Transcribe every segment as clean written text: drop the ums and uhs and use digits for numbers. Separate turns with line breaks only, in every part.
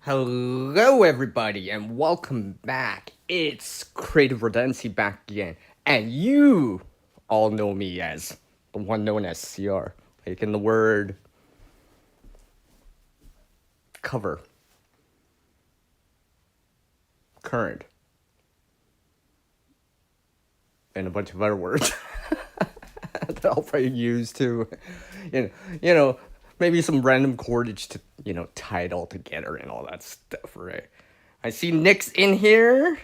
Hello, everybody, and welcome back. It's Creative Redundancy back again, and you all know me as the one known as CR, like in the word cover, current, and a bunch of other words that I'll probably use to, you know, you know, maybe some random cordage to, tie it all together and all that stuff, right? I see Nick's in here.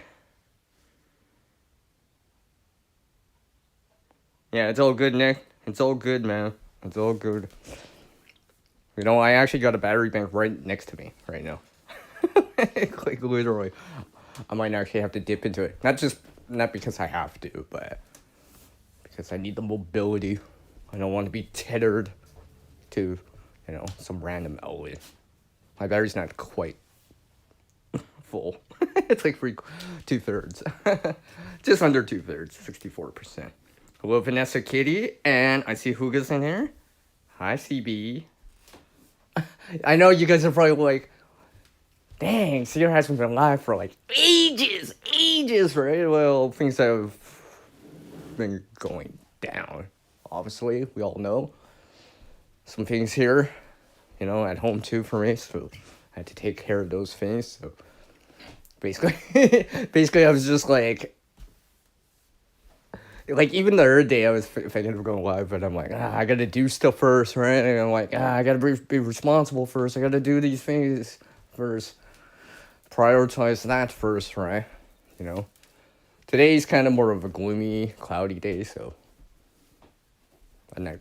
Yeah, it's all good, Nick. It's all good, man. It's all good. I actually got a battery bank right next to me right now. Like literally, I might actually have to dip into it. Not because I have to, but because I need the mobility. I don't want to be tethered to, some random outlet. My battery's not quite full. It's like 2/3, just under 2/3, 64%. Hello, Vanessa Kitty, and I see Huga's in here. Hi, CB. I know you guys are probably like, dang, Sierra hasn't been live for like ages, right? Well, things have been going down. Obviously, we all know. Some things here, at home too for me, so I had to take care of those things. So basically, I was just like even the other day I was thinking of going live, but I'm like, I gotta do stuff first, right? And I'm like, I gotta be responsible first. I gotta do these things first. Prioritize that first, right? Today's kind of more of a gloomy, cloudy day, so I'm not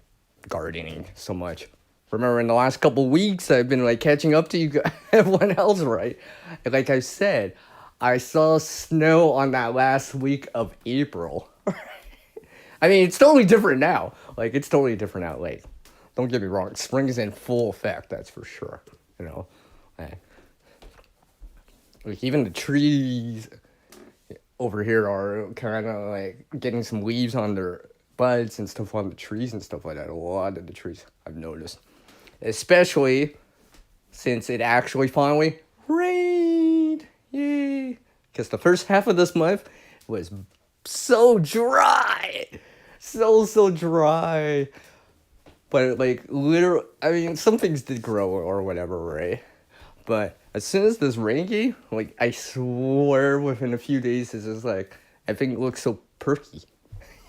gardening so much. Remember, in the last couple weeks, I've been like catching up to you guys, everyone else, right? And like I said, I saw snow on that last week of April. I mean, it's totally different now. Like, it's totally different now. Like, don't get me wrong. Spring is in full effect, that's for sure. Like, even the trees over here are kind of, like, getting some leaves on their buds and stuff on the trees and stuff like that. A lot of the trees, I've noticed. Especially since it actually finally rained. Yay. Because the first half of this month was so dry. So dry. But like literally, I mean, some things did grow or whatever, right? But as soon as this rain came, like I swear, within a few days, it's just like everything looks so perky,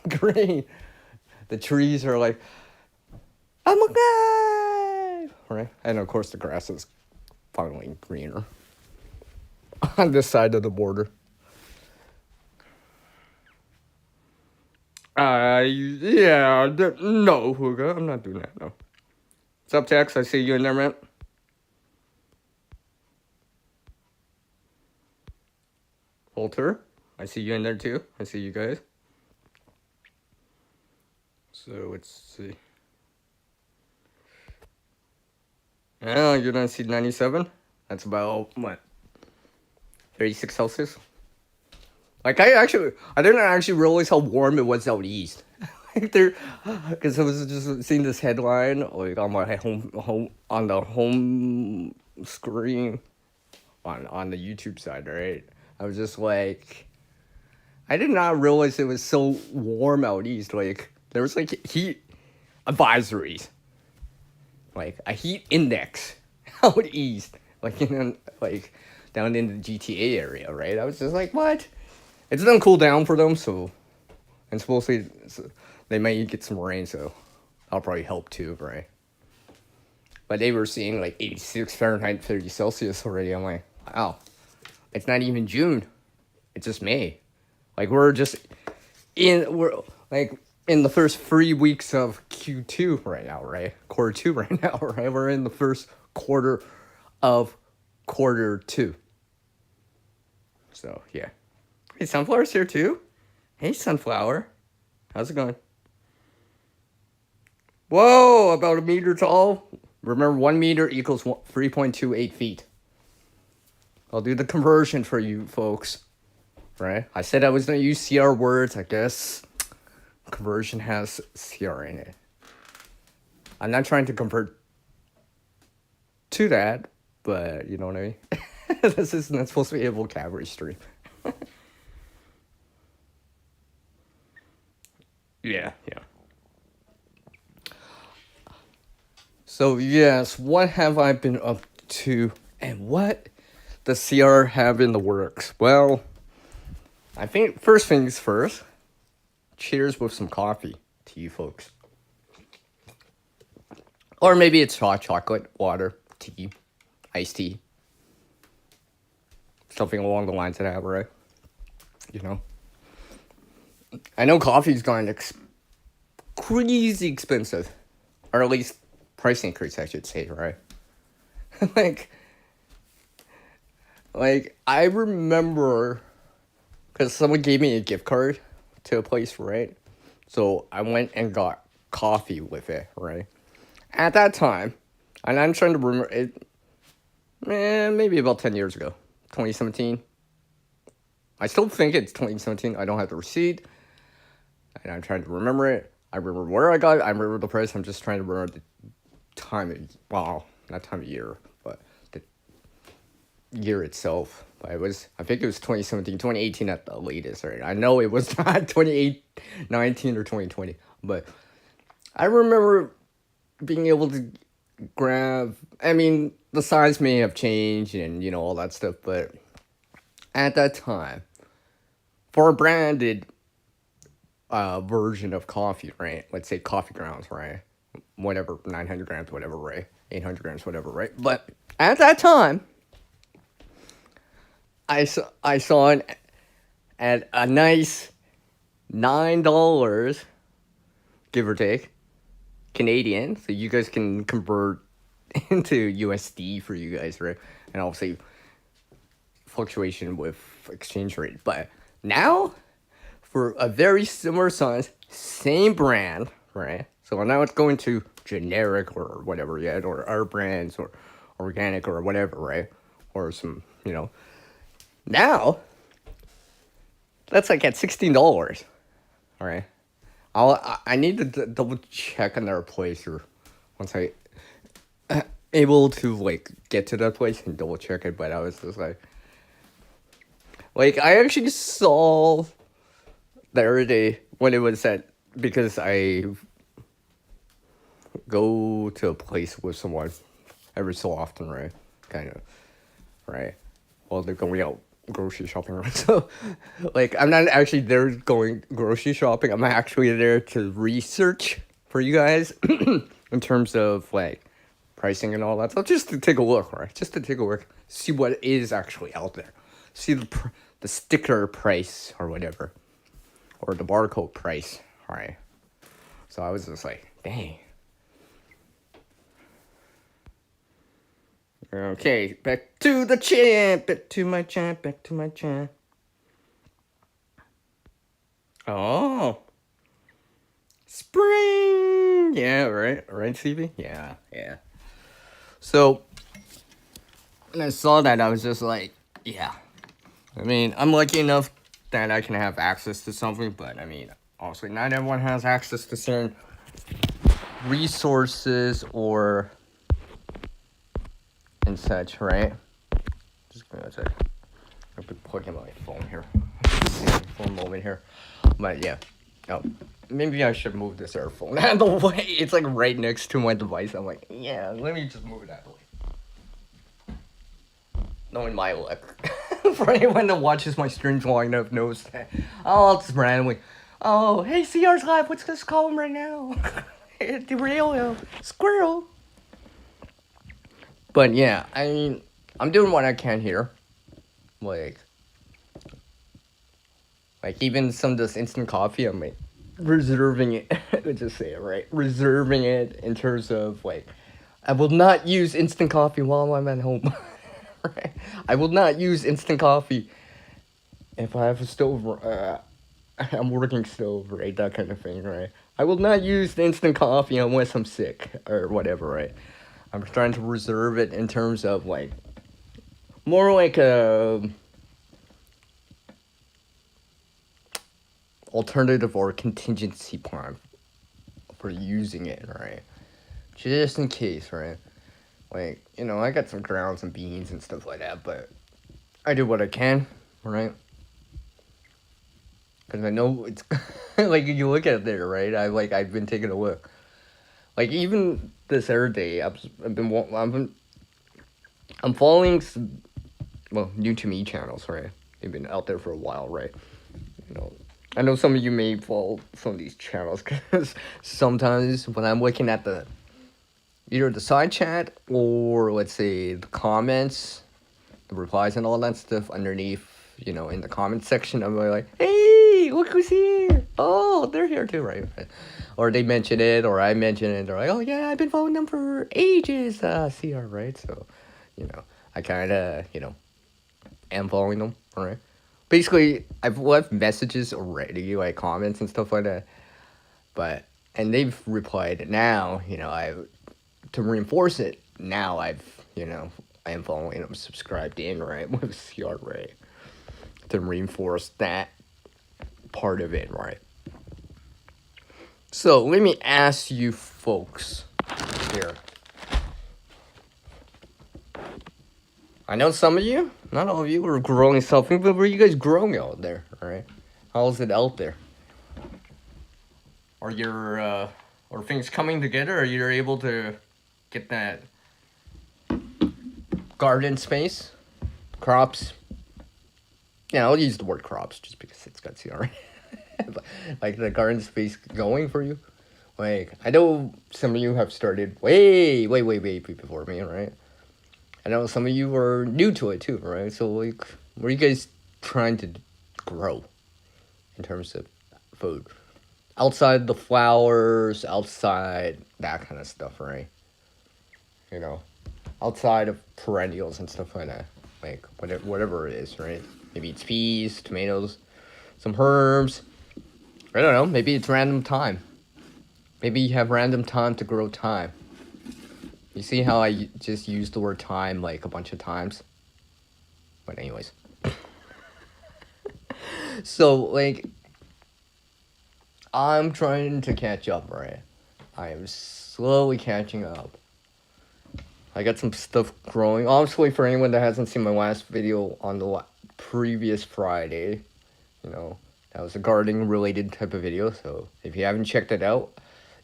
green. The trees are like, I'm alive, right? And of course, the grass is finally greener on this side of the border. Yeah, no, Huga, I'm not doing that, no. What's up, Tex? I see you in there, man. Walter, I see you in there, too. I see you guys. So, let's see. Yeah, you're gonna see 97. That's about, what, 36 Celsius? Like, I didn't actually realize how warm it was out east. Because I was just seeing this headline like on my home on the home screen on the YouTube side, right? I was just like, I did not realize it was so warm out east. Like there was like heat advisories, like a heat index out east, like down in the GTA area, right? I was just like, what? It doesn't cool down for them, so and supposedly they might get some rain, so that'll probably help too, right? But they were seeing like 86 Fahrenheit, 30 Celsius already. I'm like, wow, it's not even June. It's just May. Like we're like in the first 3 weeks of Q2 right now, right? Quarter two right now, right? We're in the first quarter of quarter two. So yeah. Hey, Sunflower's here too. Hey, Sunflower. How's it going? Whoa, about a meter tall. Remember, 1 meter equals 3.28 feet. I'll do the conversion for you folks. Right? I said I was going to use CR words. I guess conversion has CR in it. I'm not trying to convert to that, but you know what I mean? This is not supposed to be a vocabulary stream. Yeah, yeah. So yes, what have I been up to, and what does CR have in the works? Well, I think first things first. Cheers with some coffee to you folks, or maybe it's hot chocolate, water, tea, iced tea, something along the lines of that, right? You know, I know coffee's gone crazy expensive, or at least price increase, I should say, right? like, I remember because someone gave me a gift card to a place, right? So I went and got coffee with it, right? At that time, and I'm trying to remember it, maybe about 10 years ago, 2017. I still think it's 2017. I don't have the receipt, and I'm trying to remember it. I remember where I got it. I remember the price. I'm just trying to remember the well, not time of year, but the year itself. But I think it was 2017, 2018 at the latest, right? I know it was not 2019 or 2020, but I remember being able to grab, I mean, the size may have changed and, all that stuff, but at that time, for a branded version of coffee, right? Let's say coffee grounds, right? Whatever, 900 grams, whatever, right? 800 grams, whatever, right? But at that time, I saw it at a nice $9, give or take, Canadian. So you guys can convert into USD for you guys, right? And obviously fluctuation with exchange rate. But now, for a very similar size, same brand, right? So now it's going to generic or whatever yet, or our brands or organic or whatever, right? Or some, Now, that's like at $16, all right? I need to double check on their place, or once I able to get to that place and double check it. But I was just I actually saw the other day when it was at, because I go to a place with someone every so often, right? Kind of, right? Well, they're going out grocery shopping, right? So, I'm not actually there going grocery shopping. I'm actually there to research for you guys in terms of pricing and all that. So just to take a look, right? Just to take a look, see what is actually out there, see the sticker price or whatever, or the barcode price, right? So I was just dang. Okay, back to the champ, back to my champ. Oh, spring. Yeah, right, Stevie. Yeah. So when I saw that, I was just yeah. I mean, I'm lucky enough that I can have access to something, but I mean, obviously not everyone has access to certain resources or and such, right? Just gonna say, I've been plugging my phone here for a moment here, but yeah. Oh, maybe I should move this earphone out of the way. It's right next to my device. I'm yeah, let me just move it out of the way. Knowing my luck. For anyone that watches my streams long enough knows that I'll just randomly, oh, hey, CR's live, what's this call him right now? The real squirrel. But yeah, I mean, I'm doing what I can here. Even some of this instant coffee, I'm reserving it. Let's just say it right. Reserving it in terms of I will not use instant coffee while I'm at home. Right? I will not use instant coffee if I have a stove. I'm working stove, right? That kind of thing, right? I will not use the instant coffee unless I'm sick or whatever, right? I'm trying to reserve it in terms of more a alternative or contingency plan for using it, right? Just in case, right? I got some grounds and beans and stuff like that, but I do what I can, right? Because I know it's like you look at it there, right? I've been taking a look. Like even this other day, I'm following new to me channels, right? They've been out there for a while, right? You know, I know some of you may follow some of these channels because sometimes when I'm looking at either the side chat or let's say the comments, the replies and all that stuff underneath, in the comment section, I'm like, hey, look who's here. Oh, they're here too, right? Or they mention it, or I mention it. They're like, oh yeah, I've been following them for ages, CR, right? So, I kind of, am following them, right? Basically, I've left messages already, like comments and stuff like that. And they've replied now, to reinforce it, now I am following them subscribed in, right, with CR, right, to reinforce that part of it, right. So let me ask you folks here. I know some of you, not all of you, are growing something, but were you guys growing out there, right? How's it out there? Are things coming together? Are you able to get that garden space, crops? Yeah, I'll use the word crops just because it's got CR. Like the garden space going for you. Like I know some of you have started way before me, right? I know some of you are new to it too, right? So like, what are you guys trying to grow in terms of food? Outside the flowers, outside that kind of stuff, right? Outside of perennials and stuff like that. Like, whatever it is, right? Maybe it's peas, tomatoes, some herbs. I don't know. Maybe it's random time. Maybe you have random time to grow time. You see how I just used the word time like a bunch of times? But anyways. So, like, I'm trying to catch up, right? I am slowly catching up. I got some stuff growing. Obviously, for anyone that hasn't seen my last video on the previous Friday, that was a gardening related type of video. So if you haven't checked it out,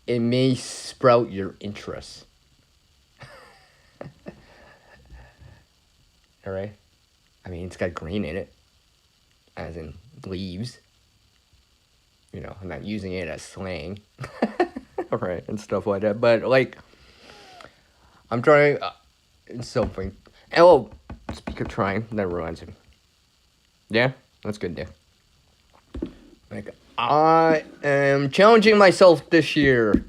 it may sprout your interest. Alright? I mean, it's got green in it, as in leaves. I'm not using it as slang. Alright, and stuff like that. But, like, I'm trying something. Oh, speak of trying, that reminds me. Yeah, that's good, Nick. Like, I am challenging myself this year.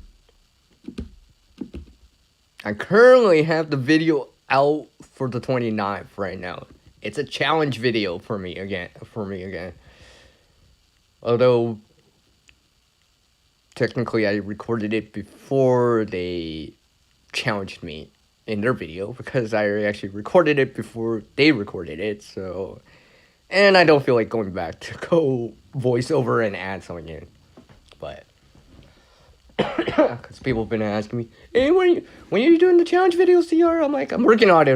I currently have the video out for the 29th right now. It's a challenge video for me again. Although, technically, I recorded it before they challenged me in their video, because I actually recorded it before they recorded it, so... And I don't feel like going back to go voice over and add something in. But... because people have been asking me, hey, when are you doing the challenge videos, CR? I'm like, I'm working on it,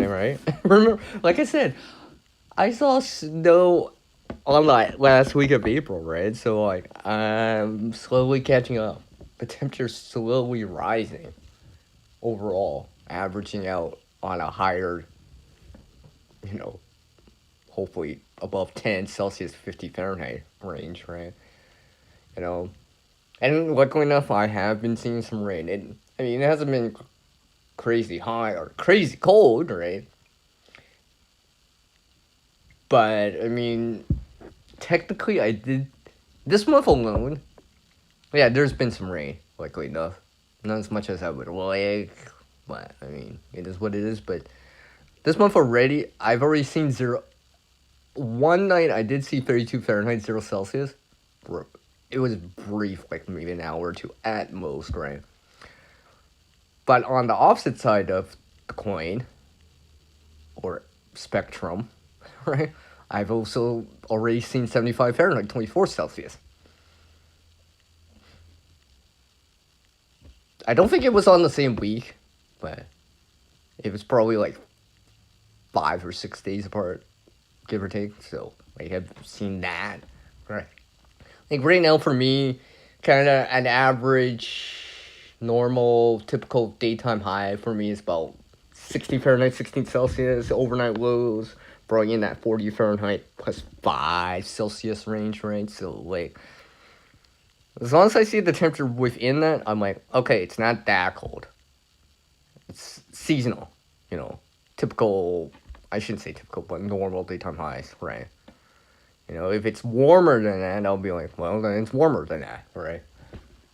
right? Remember, like I said, I saw snow on like last week of April, right? So like, I'm slowly catching up. The temperature's slowly rising overall, averaging out on a higher, hopefully above 10 Celsius, 50 Fahrenheit range, right? And luckily enough, I have been seeing some rain. It hasn't been crazy hot or crazy cold, right? But, technically I did, this month alone, yeah, there's been some rain, luckily enough. Not as much as I would like, but, it is what it is. But this month already, I've already seen zero. One night I did see 32 Fahrenheit, 0 Celsius. It was brief, like maybe an hour or two at most, right? But on the opposite side of the coin, or spectrum, right? I've also already seen 75 Fahrenheit, 24 Celsius. I don't think it was on the same week, but it was probably like 5 or 6 days apart. give or take. So like I've seen that. Right. Like right now for me, kind of an average, normal, typical daytime high for me is about 60 Fahrenheit, 16 Celsius. Overnight lows, brought in that 40 Fahrenheit plus 5 Celsius range, right? So like, as long as I see the temperature within that, I'm like, okay, it's not that cold. It's seasonal, you know, typical. I shouldn't say typical, but normal daytime highs, right? You know, if it's warmer than that, I'll be like, well, then it's warmer than that, right?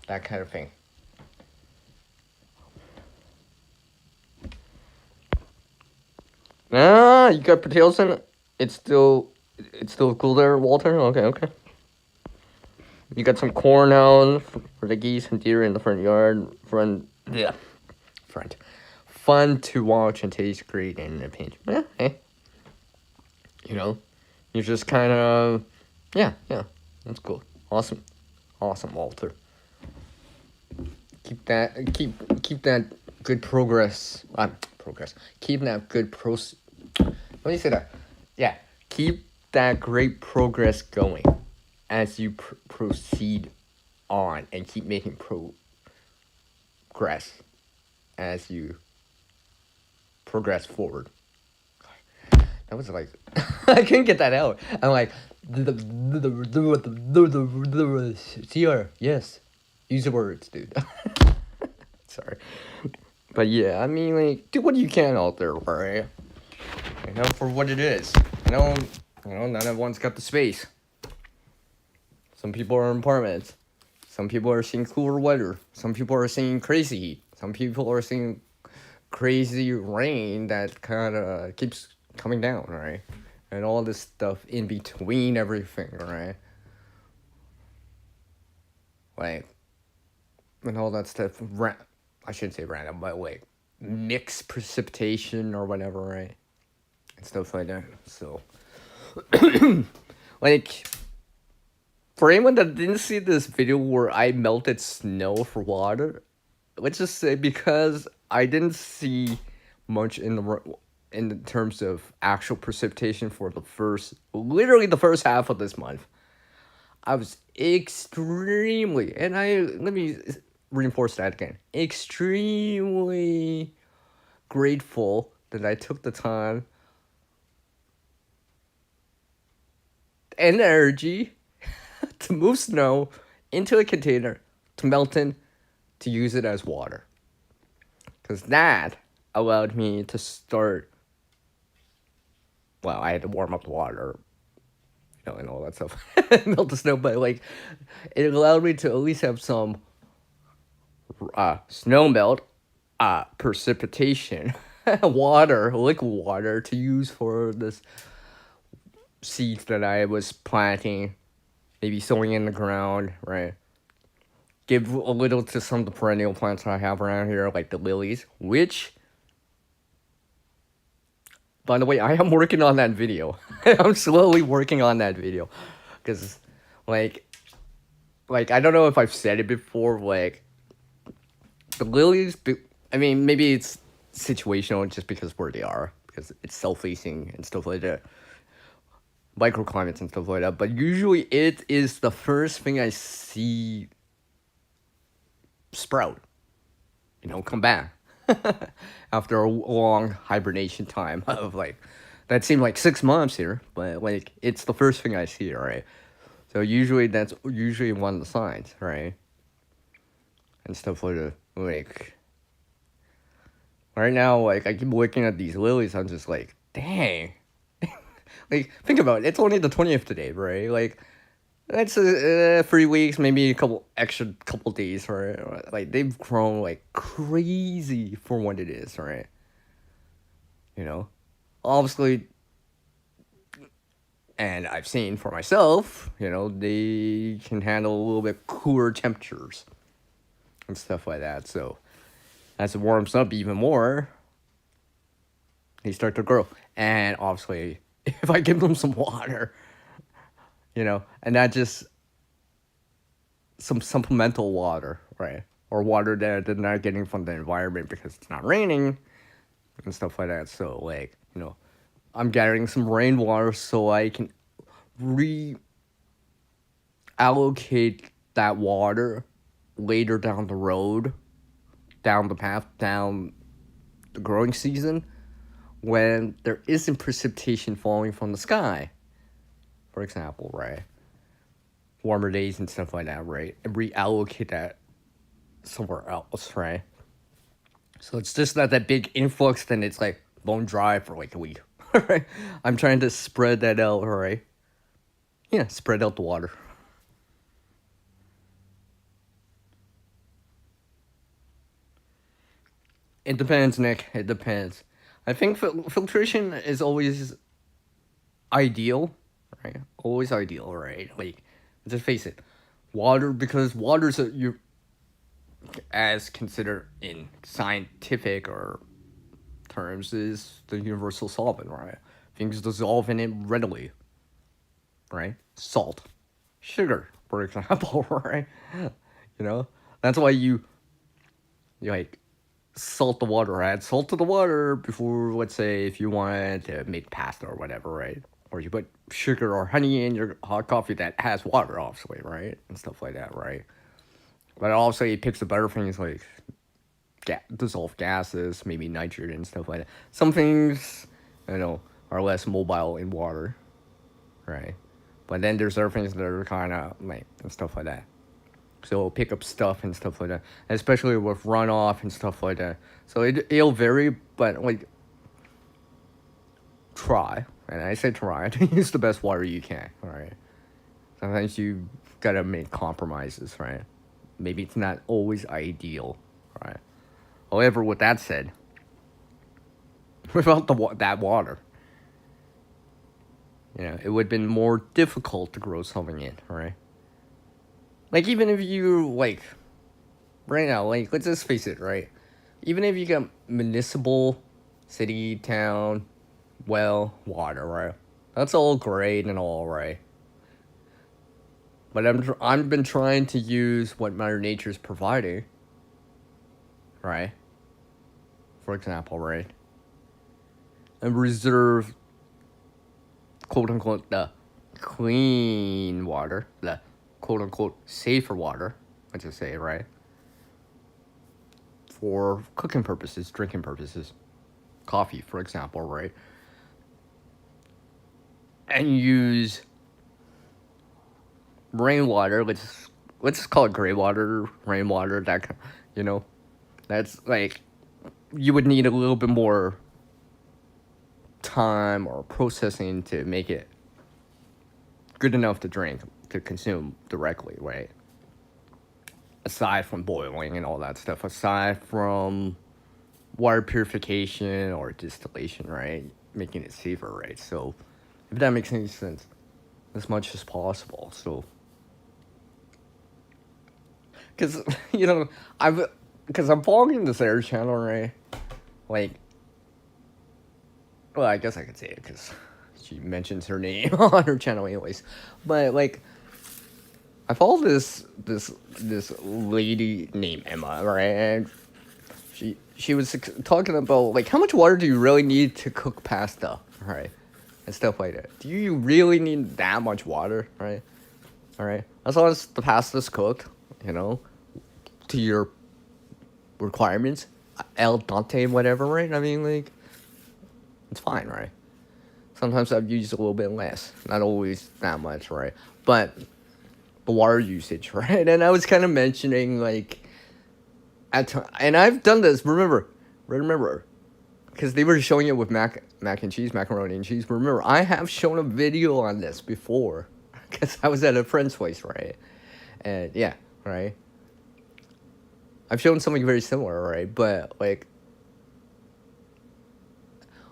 That kind of thing. Ah, you got potatoes in it? It's still cool there, Walter? Okay, okay. You got some corn out for the geese and deer in the front yard. Yeah, front. Fun to watch and taste great in the pinch. Yeah, hey. You know, you're just kind of, yeah, that's cool. Awesome, Walter. Keep that good progress. Progress. Keep that good Let me say that. Yeah, keep that great progress going as you proceed on, and keep making progress as you progress forward. That was like, I couldn't get that out. I'm like, here, yes, use the words, dude. Sorry, but yeah, I mean, like, do what you can out there, right? You know, for what it is. Not everyone's got the space. Some people are in apartments. Some people are seeing cooler weather. Some people are seeing crazy heat. Some people are seeing crazy rain that kind of keeps coming down, right? And all this stuff in between everything, right? Like, and all that stuff. I shouldn't say random, but like mixed precipitation or whatever, right? And stuff like that. So, like, for anyone that didn't see this video where I melted snow for water, let's just say because I didn't see much in terms of actual precipitation for literally the first half of this month, I was extremely, and let me reinforce that again, extremely grateful that I took the time and energy to move snow into a container, to melt in, to use it as water. Because that allowed me to start, well, I had to warm up the water, you know, and all that stuff, melt the snow, but like, it allowed me to at least have some snow melt, precipitation, liquid water to use for this seeds that I was planting, maybe sowing in the ground, right? Give a little to some of the perennial plants I have around here, like the lilies, which, by the way, I am working on that video. I'm slowly working on that video. Because, like, I don't know if I've said it before, like, the lilies, I mean, maybe it's situational just because where they are, because it's self-facing and stuff like that. Microclimates and stuff like that. But usually it is the first thing I see sprout, you know, come back after a long hibernation time of like, that seemed like 6 months here, but like, it's the first thing I see, right? So usually that's usually one of the signs, right? And stuff like that. Like, right now, like, I keep looking at these lilies, I'm just like, dang. Like, think about it, it's only the 20th today, right? Like, that's 3 weeks, maybe a couple days, right? Like, they've grown like crazy for what it is, right? You know, obviously, and I've seen for myself, you know, they can handle a little bit cooler temperatures and stuff like that. So as it warms up even more, they start to grow. And obviously, if I give them some water, you know, and not just some supplemental water, right? Or water that they're not getting from the environment because it's not raining and stuff like that. So, like, you know, I'm gathering some rainwater so I can reallocate that water later down the road, down the path, down the growing season, when there isn't precipitation falling from the sky, for example, right? Warmer days and stuff like that, right? And reallocate that somewhere else, right? So it's just not that big influx, then it's like bone dry for like a week, right? I'm trying to spread that out, right? Yeah, spread out the water. It depends, Nick. It depends. I think filtration is always ideal, right? Always ideal, right? Like, just face it, water, because water's you as considered in scientific or terms is the universal solvent, right? Things dissolve in it readily, right? Salt, sugar, for example, right? You know, that's why you like salt the water, add salt to the water before, let's say, if you wanted to make pasta or whatever, right? Or you put sugar or honey in your hot coffee that has water, obviously, right? And stuff like that, right? But also, it picks the better things like dissolved gases, maybe nitrogen and stuff like that. Some things, are less mobile in water, right? But then there's other things that are kind of like and stuff like that. So it'll pick up stuff and stuff like that, especially with runoff and stuff like that. So it'll vary, but like try, and I say try to use the best water you can. Right? Sometimes you gotta make compromises, right? Maybe it's not always ideal, right? However, with that said, without that water, it would have been more difficult to grow something in, right? Like even if you like right now, like let's just face it, right? Even if you got municipal, city, town, well, water, right? That's all great and all right. But I've been trying to use what Mother Nature's providing, right? For example, right? And reserve, quote unquote, the clean water, the quote unquote safer water, let's just say, right? For cooking purposes, drinking purposes, coffee, for example, right? And use rainwater. Let's call it gray water, rainwater. That's like you would need a little bit more time or processing to make it good enough to drink, to consume directly, right? Aside from boiling and all that stuff, aside from water purification or distillation, right? Making it safer, right? So, if that makes any sense, as much as possible. So, because, I'm following this air channel, right? Like, well, I guess I could say it because she mentions her name on her channel, anyways. But like, I follow this lady named Emma, right? And she was talking about like how much water do you really need to cook pasta, right? And stuff like that. Do you really need that much water, right? All right, as long as the pasta's cooked, to your requirements, el dente, whatever, right? I mean, like, it's fine, right? Sometimes I've used a little bit less, not always that much, right? But the water usage, right? And I was kind of mentioning like, and I've done this. Remember, because they were showing it with mac and cheese, macaroni and cheese. But remember, I have shown a video on this before, because I was at a friend's place, right? And yeah, right. I've shown something very similar, right? But like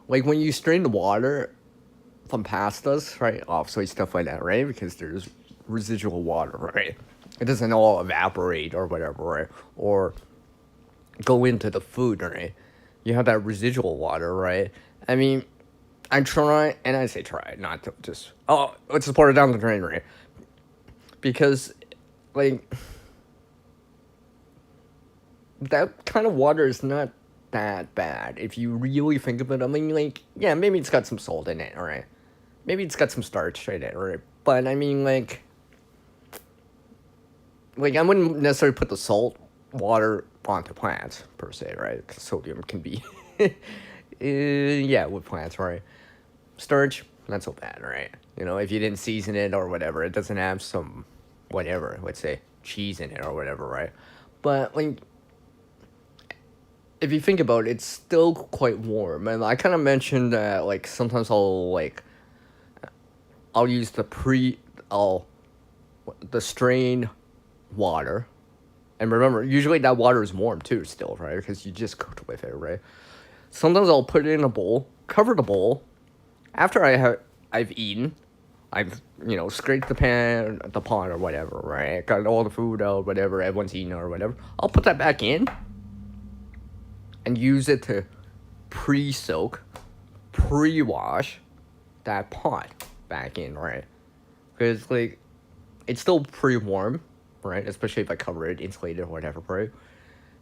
when you strain the water from pastas, right? Obviously stuff like that, right? Because there's residual water, right? It doesn't all evaporate or whatever, right? Or go into the food, right? You have that residual water, right? I mean, I try, and I say try, not to just, let's just pour it down the drain, right? Because, like, that kind of water is not that bad if you really think of it. I mean, like, yeah, maybe it's got some salt in it, alright? Maybe it's got some starch in it, alright? But I mean, like I wouldn't necessarily put the salt water onto plants per se, right? 'Cause sodium can be, yeah, with plants, right? Starch, not so bad, right? You know, if you didn't season it or whatever, it doesn't have some whatever, let's say cheese in it or whatever, right? But like, if you think about it, it's still quite warm, and I kind of mentioned that like sometimes I'll use I'll the strain water. And remember, usually that water is warm too, still, right? Because you just cooked with it, right? Sometimes I'll put it in a bowl, cover the bowl. After I've eaten, I've scraped the pot or whatever, right? Got all the food out, whatever. Everyone's eaten or whatever. I'll put that back in, and use it to pre-soak, pre-wash that pot back in, right? Because like it's still pretty warm, right? Especially if I cover it, insulate it, or whatever, right?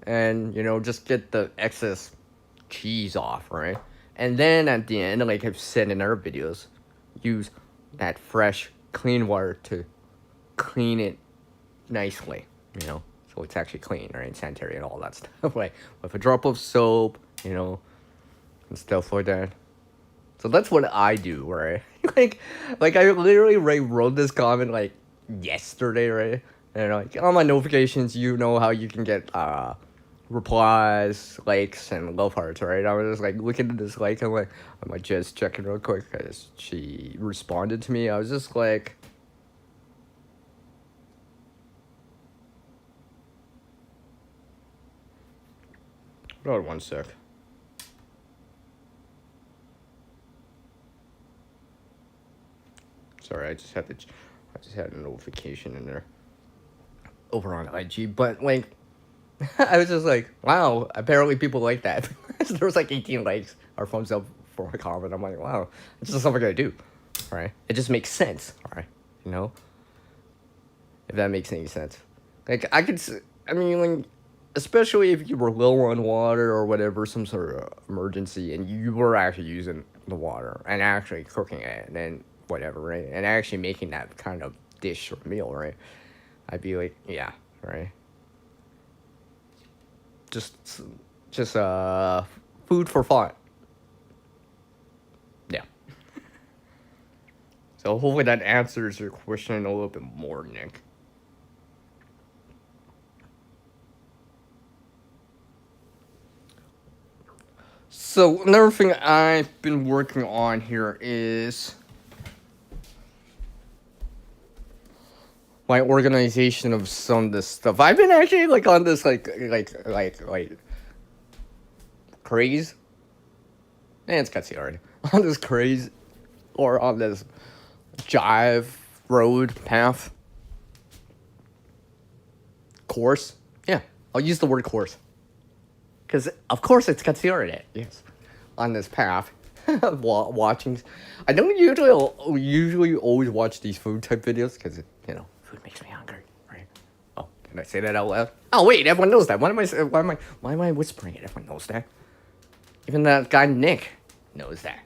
And just get the excess cheese off, right? And then at the end, like I've said in other videos, use that fresh, clean water to clean it nicely, so it's actually clean, right? Sanitary and all that stuff, like with a drop of soap, and stuff like that. So that's what I do, right? like I literally wrote this comment like yesterday, right? And like on my notifications, how you can get replies, likes, and love hearts, right? I was just like looking at this like, I'm like just checking real quick because she responded to me. I was just like, hold on one sec. Sorry, I just had a notification in there over on IG, but like I was just like, wow, apparently people like that. There was like 18 likes or thumbs up for my comment. I'm like, wow, it's just something I do, right? It just makes sense, right? If that makes any sense. Like I mean, like, especially if you were low on water or whatever, some sort of emergency, and you were actually using the water and actually cooking it and then whatever, right? And actually making that kind of dish or meal, right? I'd be like, yeah, right? Just food for thought. Yeah. So hopefully that answers your question a little bit more, Nick. So another thing I've been working on here is my organization of some of this stuff. I've been actually like on this like craze. And it's cutsy already. On this craze or on this jive road path course. Yeah, I'll use the word course. Because of course it's cutsy already. Yes. On this path. Watching. I don't usually always watch these food type videos because food makes me hungry, right? Oh, can I say that out loud? Oh wait, everyone knows that. Why am I whispering it? Everyone knows that. Even that guy Nick knows that.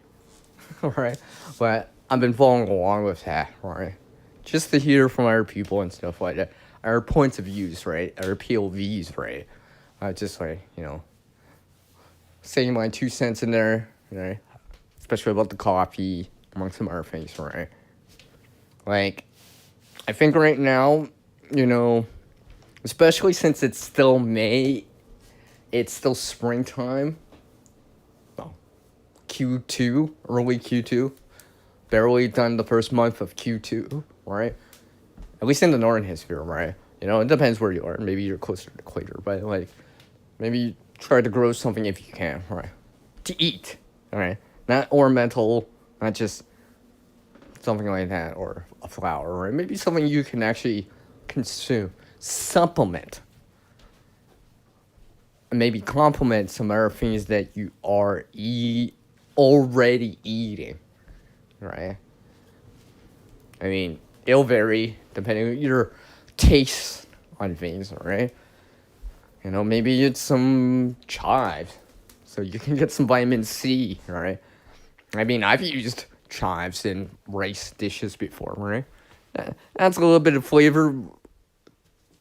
Alright? But I've been following along with that, right? Just to hear from other people and stuff like that. Our points of views, right? Our POVs, right? Just like, saying my 2 cents in there, right? Especially about the coffee, among some other things, right? Like, I think right now, especially since it's still May, it's still springtime. Well, Q2, early Q2. Barely done the first month of Q2, right? At least in the northern hemisphere, right? It depends where you are. Maybe you're closer to the equator, but like, maybe try to grow something if you can, right? To eat, right? Not ornamental, not just something like that, or a flower, right? Maybe something you can actually consume, supplement, and maybe complement some other things that you are already eating, right? I mean, it'll vary depending on your taste on things, right? Maybe it's some chives, so you can get some vitamin C, right? I mean, I've used chives in rice dishes before, right? Adds a little bit of flavor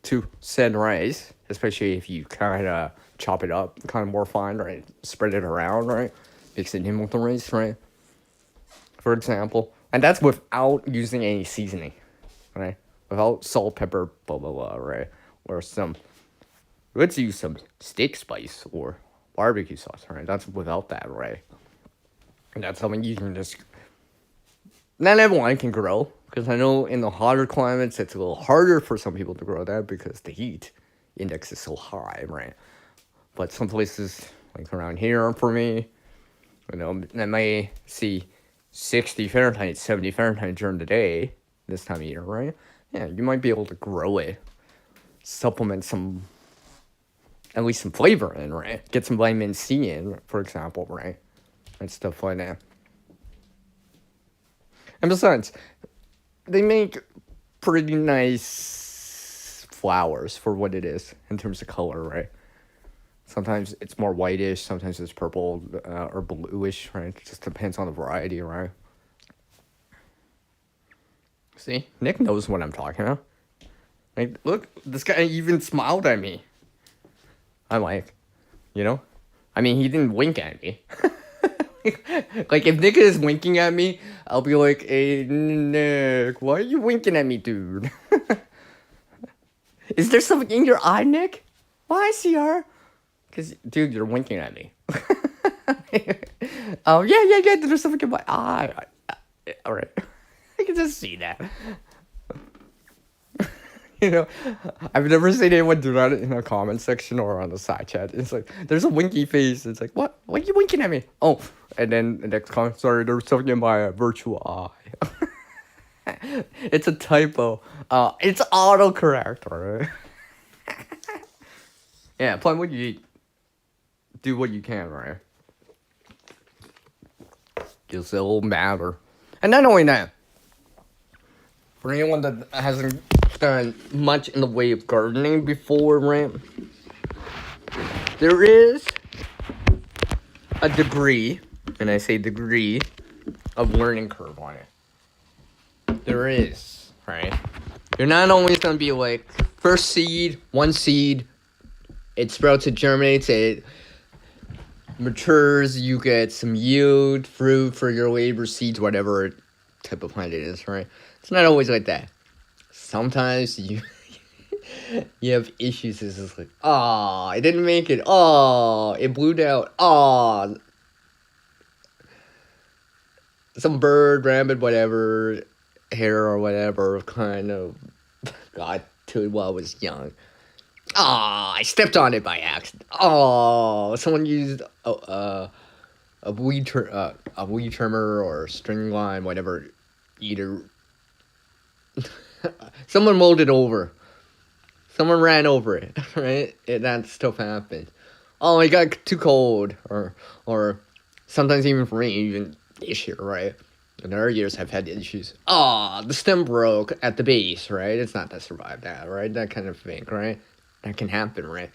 to said rice, especially if you kind of chop it up kind of more fine, right? Spread it around, right? Mix it in with the rice, right? For example. And that's without using any seasoning, right? Without salt, pepper, blah, blah, blah, right? Or let's use some steak spice or barbecue sauce, right? That's without that, right? And that's something you can just, not everyone can grow, because I know in the hotter climates, it's a little harder for some people to grow that because the heat index is so high, right? But some places, like around here for me, I may see 60 Fahrenheit, 70 Fahrenheit during the day this time of year, right? Yeah, you might be able to grow it, supplement at least some flavor in, right? Get some vitamin C in, for example, right? And stuff like that. And besides, they make pretty nice flowers for what it is in terms of color, right? Sometimes it's more whitish, sometimes it's purple or bluish, right? It just depends on the variety, right? See, Nick knows what I'm talking about. Like, look, this guy even smiled at me. I'm like, I mean, he didn't wink at me. Like, if Nick is winking at me, I'll be like, hey, Nick, why are you winking at me, dude? Is there something in your eye, Nick? Why, CR? Because, dude, you're winking at me. Oh, yeah, there's something in my eye. All right. I can just see that. I've never seen anyone do that in a comment section or on the side chat. It's like, there's a winky face. It's like, what? Why are you winking at me? Oh, and then the next comment, sorry, there's something in my virtual eye. It's a typo. It's autocorrect, alright? Yeah, plan what you eat. Do what you can, right? Just it'll matter. And not only that, for anyone that hasn't done much in the way of gardening before, right? There is a degree, and I say degree, of learning curve on it. There is, right? You're not always going to be like, first seed, one seed, it sprouts, it germinates, it matures, you get some yield, fruit for your labor, seeds, whatever type of plant it is, right? It's not always like that. Sometimes you have issues. It's just like, I didn't make it. It blew out. Some bird, rabbit, whatever, hare or whatever, kind of got to it while I was young. I stepped on it by accident. Someone used a weed trimmer or string line, whatever, either. Someone molded over. Someone ran over it, right? That stuff happened. It got too cold, or sometimes even for me, even this year, right? In other years, I've had issues. The stem broke at the base, right? It's not to survive that, right? That kind of thing, right? That can happen, right?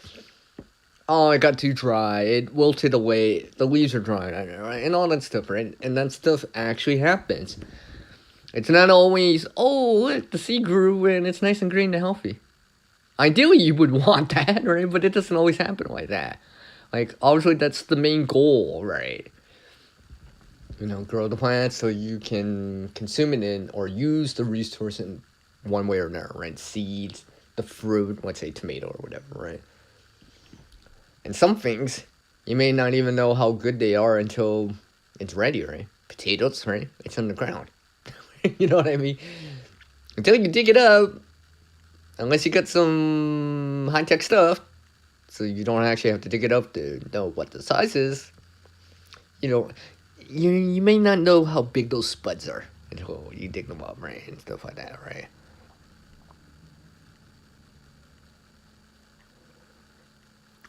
It got too dry. It wilted away. The leaves are drying, right? And all that stuff, right? And that stuff actually happens. It's not always, look, the seed grew and it's nice and green and healthy. Ideally, you would want that, right? But it doesn't always happen like that. Like, obviously, that's the main goal, right? Grow the plant so you can consume it in or use the resource in one way or another, right? Seeds, the fruit, let's say tomato or whatever, right? And some things, you may not even know how good they are until it's ready, right? Potatoes, right? It's on the ground. You know what I mean? Until you dig it up, unless you got some high-tech stuff, so you don't actually have to dig it up to know what the size is, you may not know how big those spuds are until you dig them up, right? And stuff like that, right?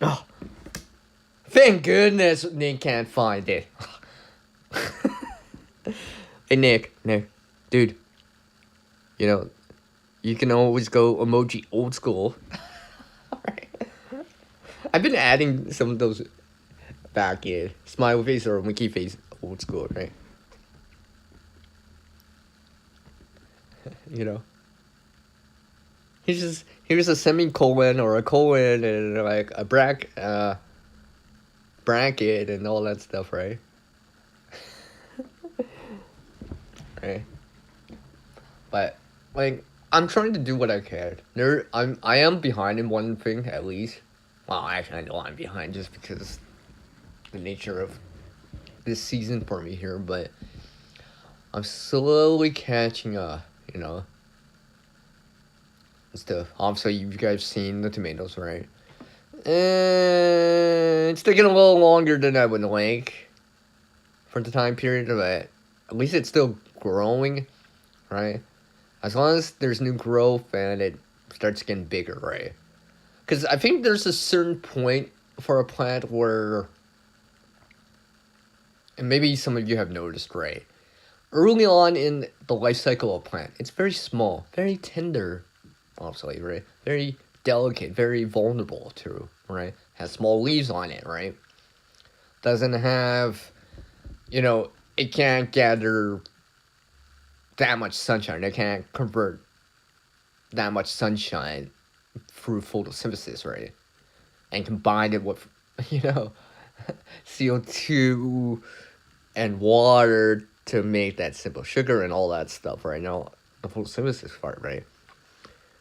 Oh, thank goodness Nick can't find it. Hey, Nick, dude, you can always go emoji old school. Alright. I've been adding some of those back in. Smiley face or winky face, old school, right? You know? Here's a semicolon or a colon and like a bracket and all that stuff, right? Right. But like I'm trying to do what I can. I am behind in one thing at least. Well, actually I know I'm behind just because the nature of this season for me here, but I'm slowly catching up, you know. Stuff. Obviously you guys seen the tomatoes, right? And it's taking a little longer than I would like for the time period, but at least it's still growing, right? As long as there's new growth and it starts getting bigger, right? Because I think there's a certain point for a plant where, and maybe some of you have noticed, right? Early on in the life cycle of a plant, it's very small, very tender, obviously, right? Very delicate, very vulnerable to, right? Has small leaves on it, right? Doesn't have, it can't gather that much sunshine. It can't convert that much sunshine through photosynthesis, right? And combine it with, CO2 and water to make that simple sugar and all that stuff, right? Now, the photosynthesis part, right?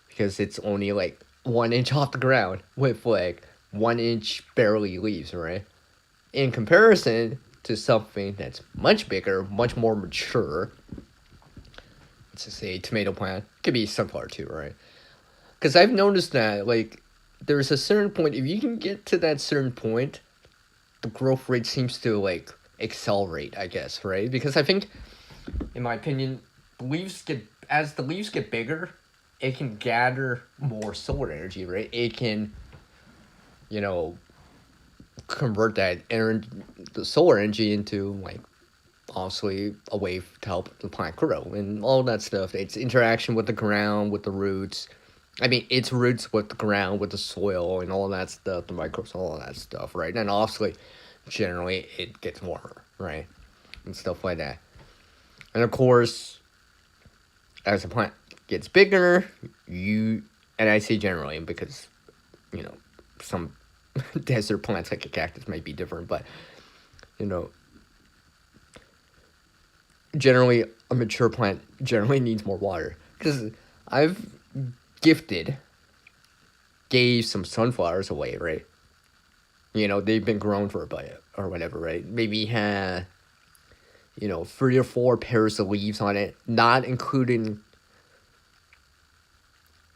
Because it's only like 1 inch off the ground with like 1 inch barely leaves, right? In comparison to something that's much bigger, much more mature. Let's just say tomato plant. Could be sunflower too, right? Because I've noticed that like there's a certain point, if you can get to that certain point, the growth rate seems to like accelerate, I guess, right? Because I think, in my opinion, as the leaves get bigger, it can gather more solar energy, right? It can, convert the solar energy into like obviously a way to help the plant grow and all that stuff. Its interaction with the ground, with the roots. I mean, its roots with the ground, with the soil, and all that stuff, the microbes, all that stuff, right? And obviously, generally, it gets warmer, right? And stuff like that. And of course, as the plant gets bigger, and I say generally because, some desert plants like a cactus might be different, but, generally, a mature plant generally needs more water. Because I've gave some sunflowers away, right? They've been grown for a bit or whatever, right? Maybe had, 3 or 4 pairs of leaves on it, not including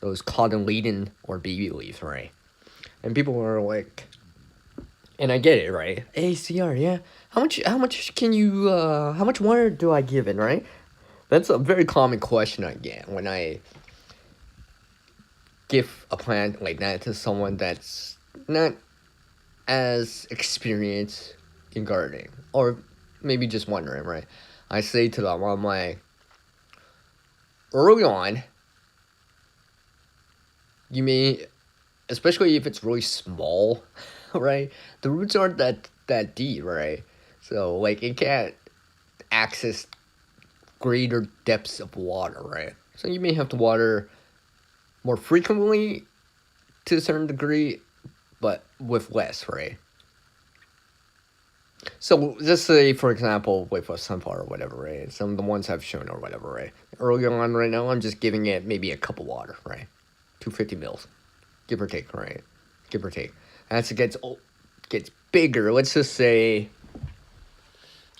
those cotyledon or baby leaves, right? And people are like, and I get it, right? Hey, CR, yeah. How much can you, how much water do I give it, right? That's a very common question I get when I give a plant like that to someone that's not as experienced in gardening, or maybe just wondering, right? I say to them, I'm like, early on, you may, especially if it's really small, right? The roots aren't that deep, right? So like it can't access greater depths of water, right? So you may have to water more frequently to a certain degree, but with less, right? So just say, for example, with a sunflower or whatever, right? Some of the ones I've shown or whatever, right? Early on right now, I'm just giving it maybe a cup of water, right? 250 mils, give or take, right? Give or take. As it gets bigger, let's just say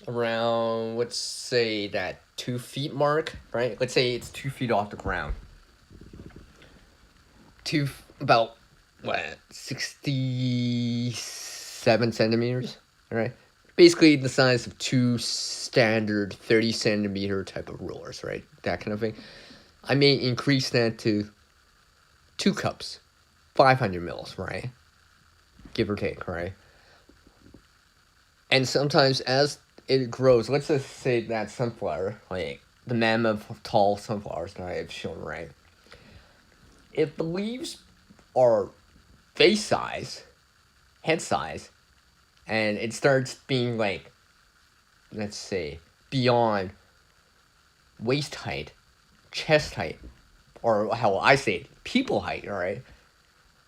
around, let's say that 2 feet mark, right? Let's say it's 2 feet off the ground. About, 67 centimeters, right? Basically the size of 2 standard 30 centimeter type of rulers, right? That kind of thing. I may increase that to 2 cups, 500 mils, right? Give or take, right? And sometimes as it grows, let's just say that sunflower, like the mammoth tall sunflowers that I have shown, right? If the leaves are face size, head size, and it starts being like, let's say, beyond waist height, chest height, or how I say it, people height, all right?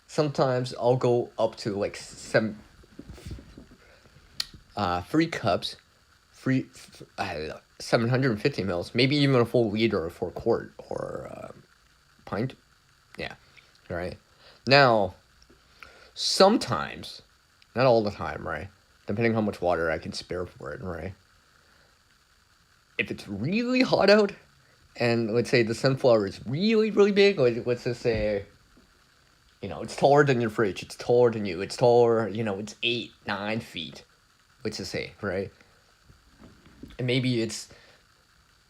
Sometimes I'll go up to like some 3 cups, 750 mils, maybe even a full liter for a quart or pint. Yeah, right. Now, sometimes, not all the time, right? Depending how much water I can spare for it, right? If it's really hot out, and let's say the sunflower is really, really big, let's just say, it's taller than your fridge, it's taller than you, it's taller, it's 8, 9 feet, let's just say, right? And maybe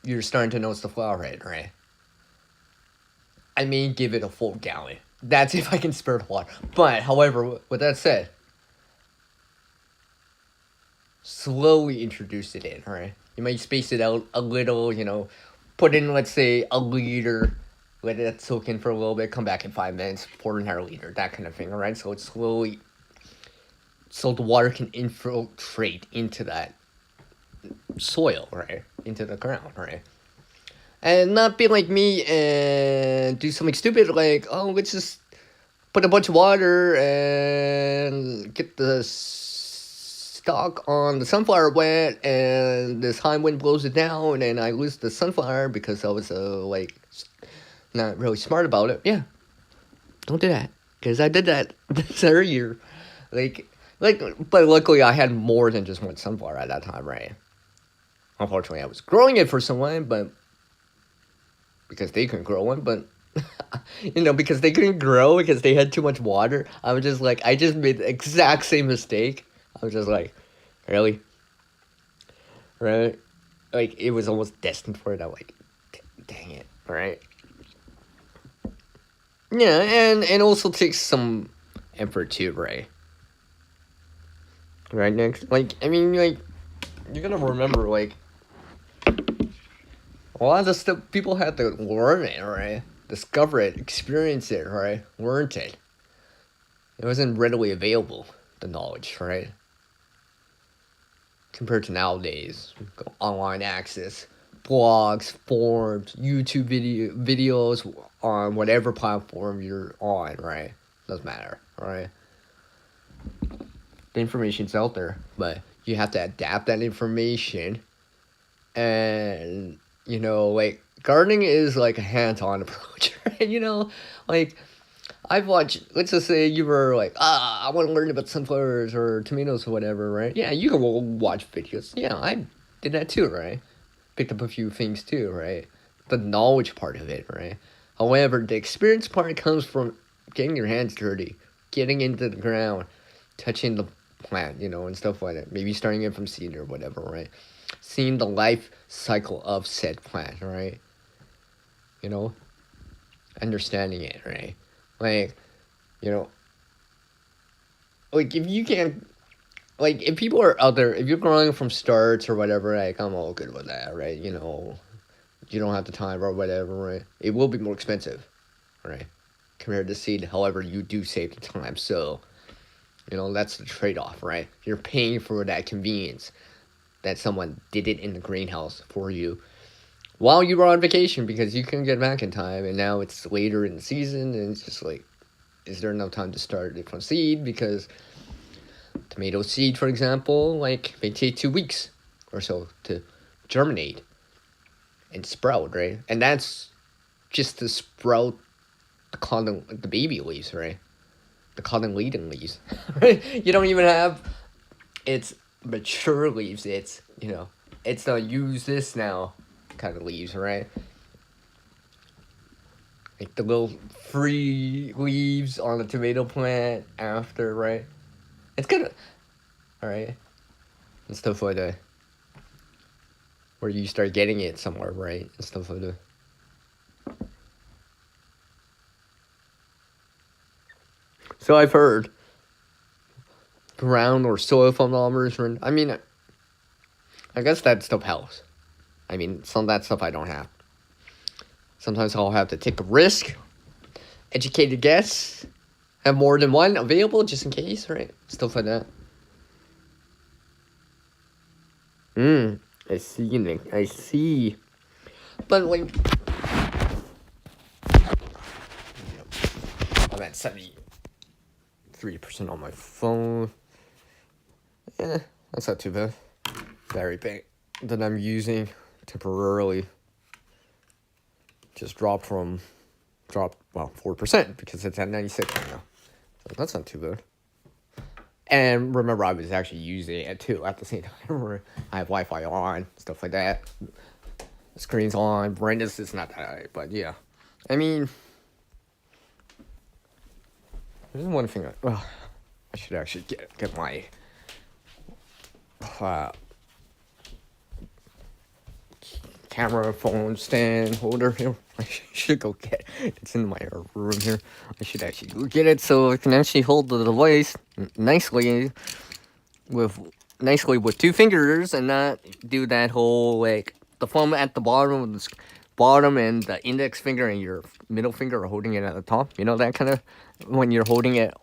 you're starting to notice the flower head, right? I may give it a full gallon. That's if I can spare the water. But, however, with that said, slowly introduce it in, right? You might space it out a little, put in, let's say, a liter, let it soak in for a little bit, come back in 5 minutes, pour another liter, that kind of thing, alright? So it's slowly, so the water can infiltrate into that soil, right? Into the ground, right? And not be like me and do something stupid like, oh, let's just put a bunch of water and get the stalk on the sunflower wet, and this high wind blows it down, and I lose the sunflower because I was not really smart about it. Yeah, don't do that, because I did that this other year. But luckily I had more than just one sunflower at that time, right? Unfortunately, I was growing it for someone, but because they couldn't grow one, but because they couldn't grow because they had too much water. I was just like, I just made the exact same mistake. I was just like, really? Right? Like, it was almost destined for it. I'm like, dang it, right? Yeah, and it also takes some effort too, right? Right, Nick? Like, I mean, like, you're gonna remember, like, a lot of the stuff people had to learn it, right? Discover it, experience it, right? Learned it. It wasn't readily available, the knowledge, right? Compared to nowadays, online access, blogs, forums, YouTube videos on whatever platform you're on, right? Doesn't matter, right? The information's out there, but you have to adapt that information. And like, gardening is like a hands-on approach, right? Like, I've watched, let's just say you were like, I want to learn about sunflowers or tomatoes or whatever, right? Yeah, you can watch videos. Yeah, I did that too, right? Picked up a few things too, right? The knowledge part of it, right? However, the experience part comes from getting your hands dirty, getting into the ground, touching the plant, and stuff like that. Maybe starting it from seed or whatever, right? Seeing the life cycle of said plant, right? Understanding it, right? Like, like, if you can't, like, if people are out there, if you're growing from starts or whatever, like, I'm all good with that, right? You don't have the time or whatever, right? It will be more expensive, right? Compared to seed, however, you do save the time, so, that's the trade-off, right? You're paying for that convenience that someone did it in the greenhouse for you while you were on vacation because you couldn't get back in time, and now it's later in the season, and it's just like, is there enough time to start it from seed? Because tomato seed, for example, like, may take 2 weeks or so to germinate and sprout, right? And that's just to sprout the baby leaves, right? The cotton leading leaves, right? You don't even have its mature leaves. It's, it's the use this now kind of leaves, right? Like the little free leaves on the tomato plant after, right? It's good, alright? And stuff like that. Where you start getting it somewhere, right? And stuff like that. So I've heard ground or soil thermometers, I mean, I guess that stuff helps. I mean, some of that stuff I don't have. Sometimes I'll have to take a risk, educate a guess, have more than one available just in case, right? Stuff like that. I see, Nick. I see. But like, I'm at 73% on my phone. Yeah, that's not too bad. Battery bank that I'm using temporarily just dropped 4% because it's at 96 right now. So that's not too bad. And remember, I was actually using it too at the same time. Where I have Wi-Fi on, stuff like that. The screen's on. Brightness is not that high, but yeah. I mean, there's one thing. I should actually get my camera phone stand holder here. I should go get it. It's in my room here. I should actually go get it so I can actually hold the device nicely with 2 fingers and not do that whole like the thumb at the bottom of the bottom and the index finger and your middle finger are holding it at the top. You know that kind of when you're holding it.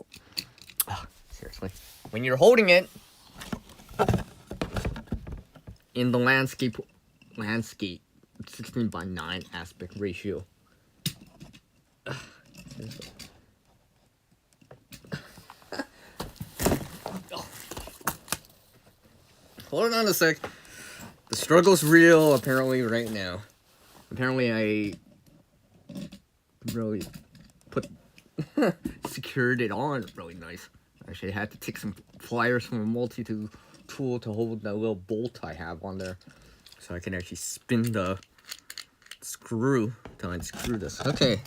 Seriously, when you're holding it in the landscape 16:9 aspect ratio. Hold on a sec. The struggle's real apparently right now. Apparently I really secured it on really nice. Actually, I had to take some pliers from a multi-tool to hold that little bolt I have on there. So I can actually spin the screw to unscrew this. Okay.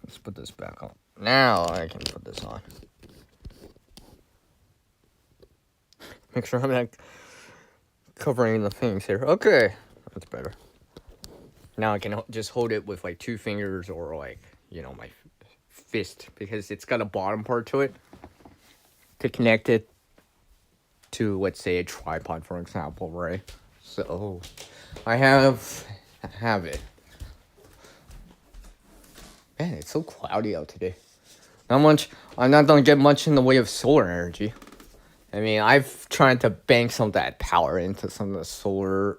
Let's put this back on. Now I can put this on. Make sure I'm not covering the things here. Okay. That's better. Now I can just hold it with like 2 fingers or like, my fist. Because it's got a bottom part to it. To connect it to, let's say, a tripod, for example, right? So, I have it. Man, it's so cloudy out today. I'm not gonna get much in the way of solar energy. I mean, I've tried to bank some of that power into some of the solar,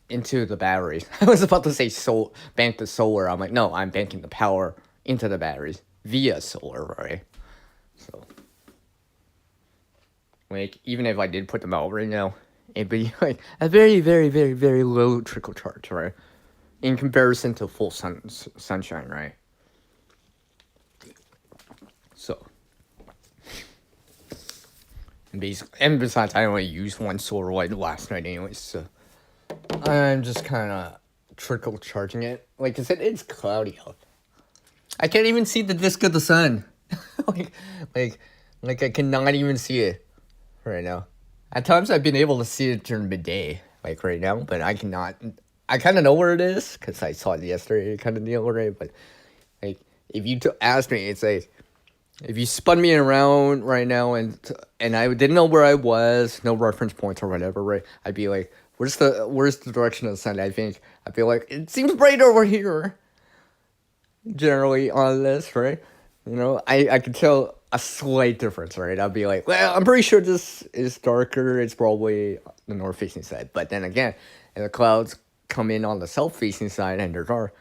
into the batteries. I was about to say bank the solar. I'm like, no, I'm banking the power into the batteries via solar, right? So, like, even if I did put them out right now, it'd be like a very, very, very, very low trickle charge, right? In comparison to full sunshine, right? So, and besides, I only used one solar light last night anyways, so I'm just kind of trickle charging it. Like I said, it's cloudy out. I can't even see the disk of the sun. like I cannot even see it right now. At times I've been able to see it during midday, like right now, but I cannot. I kind of know where it is because I saw it yesterday, kind of deal, right? But like, if you asked me, it's like if you spun me around right now and I didn't know where I was, no reference points or whatever, right? I'd be like, where's the direction of the sun? I'd be like, it seems bright over here. Generally on this, right? I could tell a slight difference, right? I'd be like, well, I'm pretty sure this is darker. It's probably the north-facing side. But then again, and the clouds come in on the south-facing side and they're dark,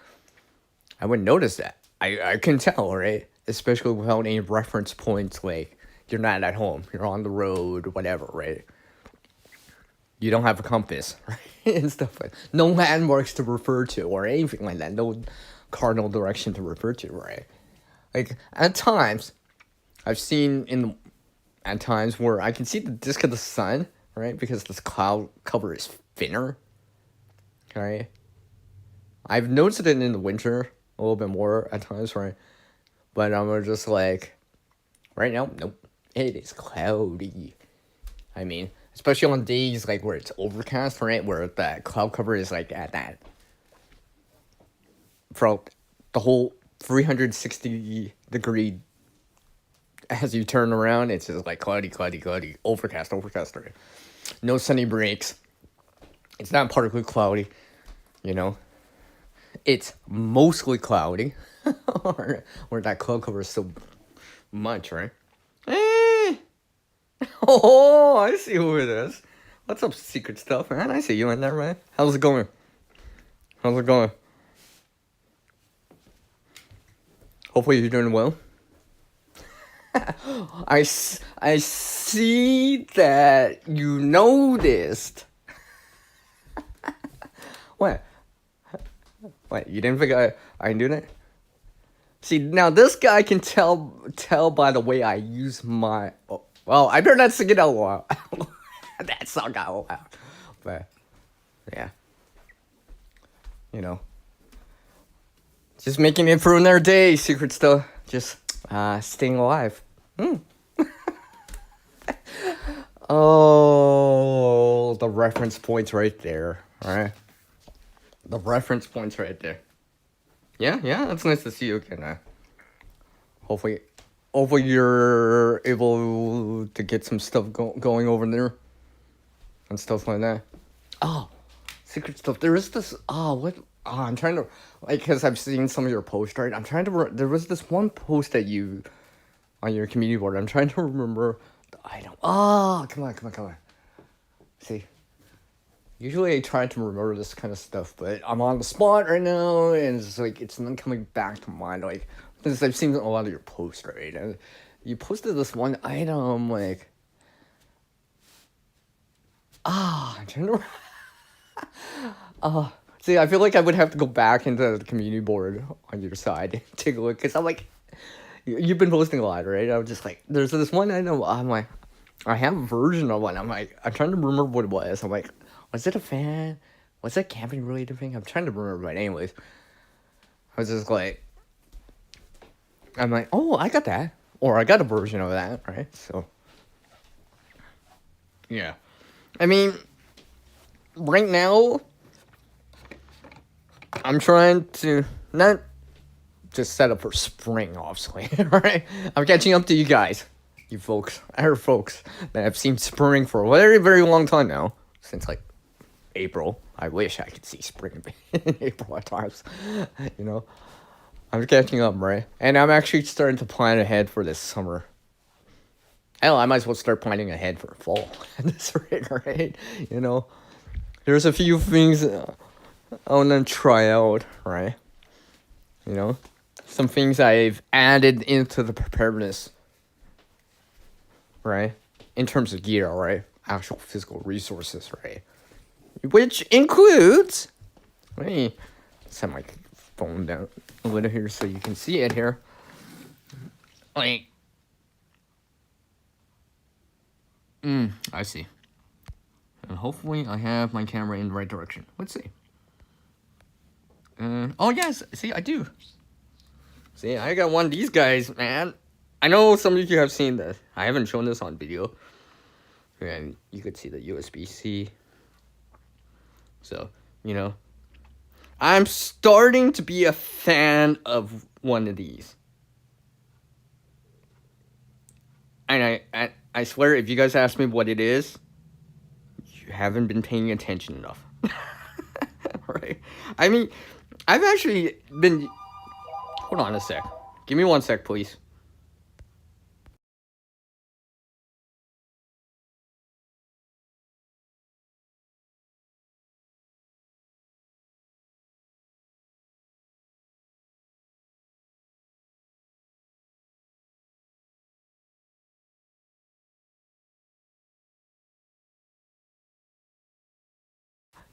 I wouldn't notice that. I can tell, right? Especially without any reference points, like you're not at home, you're on the road, whatever, right? You don't have a compass, right? And stuff like that. No landmarks to refer to or anything like that. No cardinal direction to refer to, right? Like, at times, I've seen at times where I can see the disk of the sun, right? Because this cloud cover is thinner, right? I've noticed it in the winter a little bit more at times, right? But I'm just like, right now, nope. It is cloudy. I mean, especially on days like where it's overcast, right? Where that cloud cover is like at that. For the whole 360-degree, as you turn around, it's just like cloudy, overcast, right? No sunny breaks. It's not particularly cloudy, It's mostly cloudy, or that cloud cover is so much, right? Oh, I see who it is. What's up, secret stuff, man? I see you in there, man. How's it going? How's it going? Hopefully you're doing well. I see that you noticed. What? What? You didn't think I didn't do that? See, now this guy can tell by the way I use my. Oh, well, I better not sing it out loud. That song got loud. But, yeah. You know. Just making it through another day, secret stuff. Just staying alive. Oh, the reference points right there. Alright. The reference points right there. Yeah, it's nice to see you again. Hopefully you're able to get some stuff going over there. And stuff like that. Oh, secret stuff. There is this, what? I'm trying to, like, because I've seen some of your posts, right? I'm trying to, there was this one post that you, on your community board. I'm trying to remember the item. Oh, come on. See, usually I try to remember this kind of stuff, but I'm on the spot right now, and it's like, it's not coming back to mind, like, because I've seen a lot of your posts, right? And you posted this one item, like, I'm trying to, see, I feel like I would have to go back into the community board on your side and take a look, because I'm like, you've been posting a lot, right? I was just like, there's this one item, I'm like, I have a version of one. I'm like, I'm trying to remember what it was. I'm like, was it a fan? Was it a camping related thing? I'm trying to remember, but anyways. I was just like, I'm like, oh, I got that. Or I got a version of that, right? So, yeah. I mean, right now, I'm trying to not just set up for spring, obviously, right? I'm catching up to you guys. You folks, I heard folks that have seen spring for a very, very long time now. Since, like, April. I wish I could see spring in April at times. You know? I'm catching up, right? And I'm actually starting to plan ahead for this summer. Hell, I might as well start planning ahead for fall at this rate, right? You know? There's a few things I want to try out, right? You know? Some things I've added into the preparedness, right? In terms of gear, right? Actual physical resources, right? Which includes, let me set my phone down a little here so you can see it here. Like, I see. And hopefully I have my camera in the right direction. Let's see. Oh yes, see, I do. See, I got one of these guys, man. I know some of you have seen this. I haven't shown this on video. And you could see the USB-C. So, you know. I'm starting to be a fan of one of these. And I swear, if you guys ask me what it is, you haven't been paying attention enough. Right? I mean, I've actually been... Hold on a sec. Give me 1 sec, please.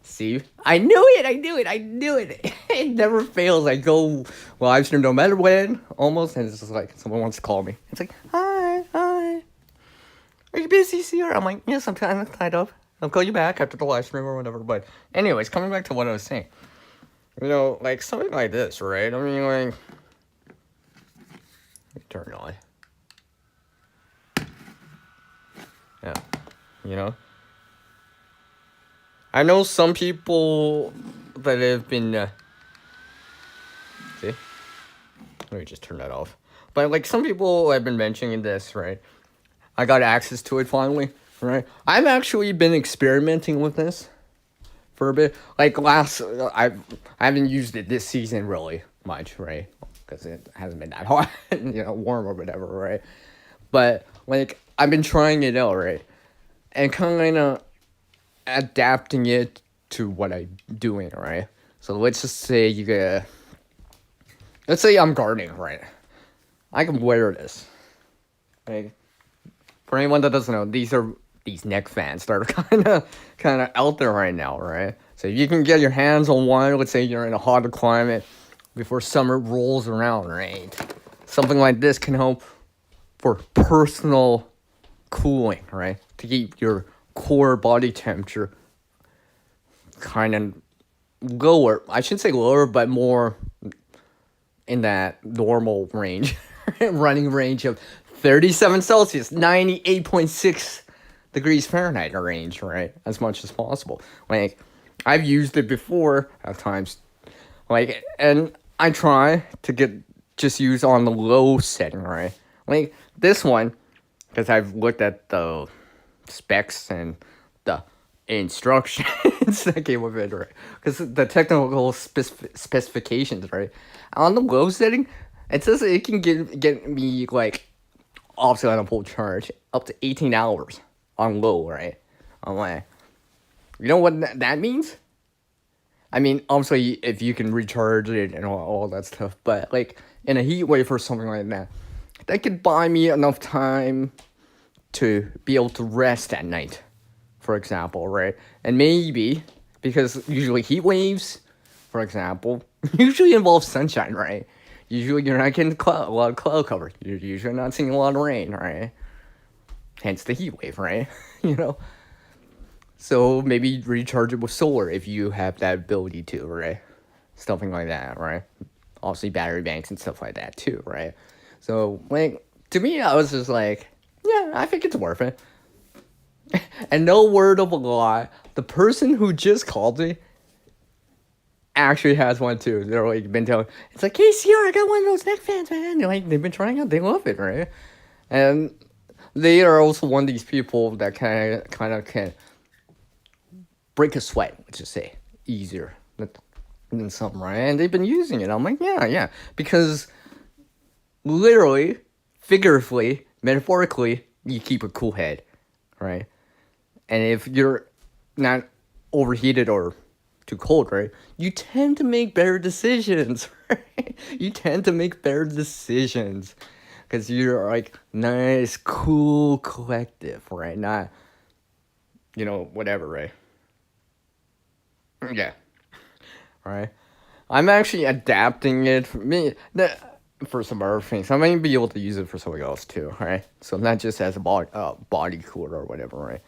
See? I knew it! It never fails. I go live stream no matter when, almost, and it's just like, someone wants to call me. It's like, hi. Are you busy, Sierra? I'm like, yes, I'm kind of tied up. I'll call you back after the live stream or whatever. But anyways, coming back to what I was saying. You know, like, something like this, right? I mean, like, turn it on. Yeah, you know? I know some people that have been, see? Let me just turn that off. But, like, some people have been mentioning this, right? I got access to it finally, right? I've actually been experimenting with this for a bit. Like, I haven't used it this season really much, right? Because it hasn't been that hot, you know, warm or whatever, right? But, like, I've been trying it out, right? And kind of adapting it to what I'm doing, right? So let's just say let's say I'm gardening, right? I can wear this. Like, for anyone that doesn't know, these are these neck fans that are kind of out there right now, right? So if you can get your hands on one, let's say you're in a hotter climate before summer rolls around, right? Something like this can help for personal cooling, right? To keep your core body temperature kind of lower. I shouldn't say lower, but more in that normal range, running range of 37 Celsius, 98.6 degrees Fahrenheit range, right? As much as possible. Like, I've used it before at times. Like, and I try to just use on the low setting, right? Like, this one, because I've looked at the specs and the instructions that came with it, right? Because the technical specifications, right? On the low setting, it says it can get me like obviously on a full charge up to 18 hours on low, right? I'm like, you know what that means? I mean, obviously, if you can recharge it and all that stuff, but like in a heat wave or something like that could buy me enough time to be able to rest at night, for example, right? And maybe, because usually heat waves, for example, usually involve sunshine, right? Usually you're not getting a lot of cloud cover. You're usually not seeing a lot of rain, right? Hence the heat wave, right? you know? So maybe recharge it with solar if you have that ability to, right? Something like that, right? Obviously battery banks and stuff like that too, right? So, like, to me, I was just like, yeah, I think it's worth it. And no word of a lie, the person who just called me actually has one too. They're like been telling, it's like, hey, Sierra, I got one of those neck fans, man. They're like, they've been trying out, they love it, right? And they are also one of these people that kind of can break a sweat, let's just say, easier than some, right? And they've been using it. I'm like, yeah, because literally, figuratively, metaphorically, you keep a cool head, right? And if you're not overheated or too cold, right, you tend to make better decisions, right? You tend to make better decisions because you're like nice, cool, collective, right? Not, whatever, right? Yeah, right. I'm actually adapting it for me. For some other things, I might be able to use it for something else too, right? So not just as a body cooler or whatever, right?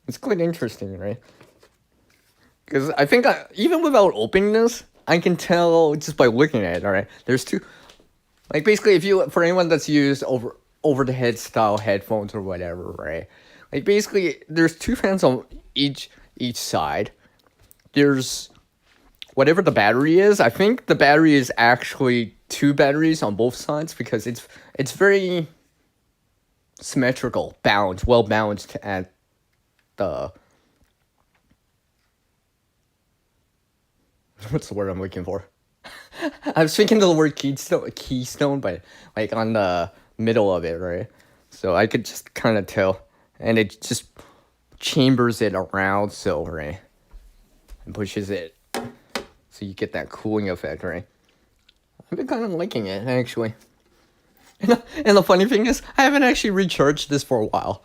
It's quite interesting, right? Because I think even without opening this, I can tell just by looking at it. All right, there's two. Like basically, if you for anyone that's used over the head style headphones or whatever, right? Like basically, there's two fans on each side. There's whatever the battery is. I think the battery is actually two batteries on both sides because it's very symmetrical, balanced, well balanced at the what's the word I'm looking for? I was thinking of the word keystone, but like on the middle of it, right? So I could just kind of tell, and it just chambers it around, so right, and pushes it, so you get that cooling effect, right? I've been kind of liking it actually. And the funny thing is, I haven't actually recharged this for a while.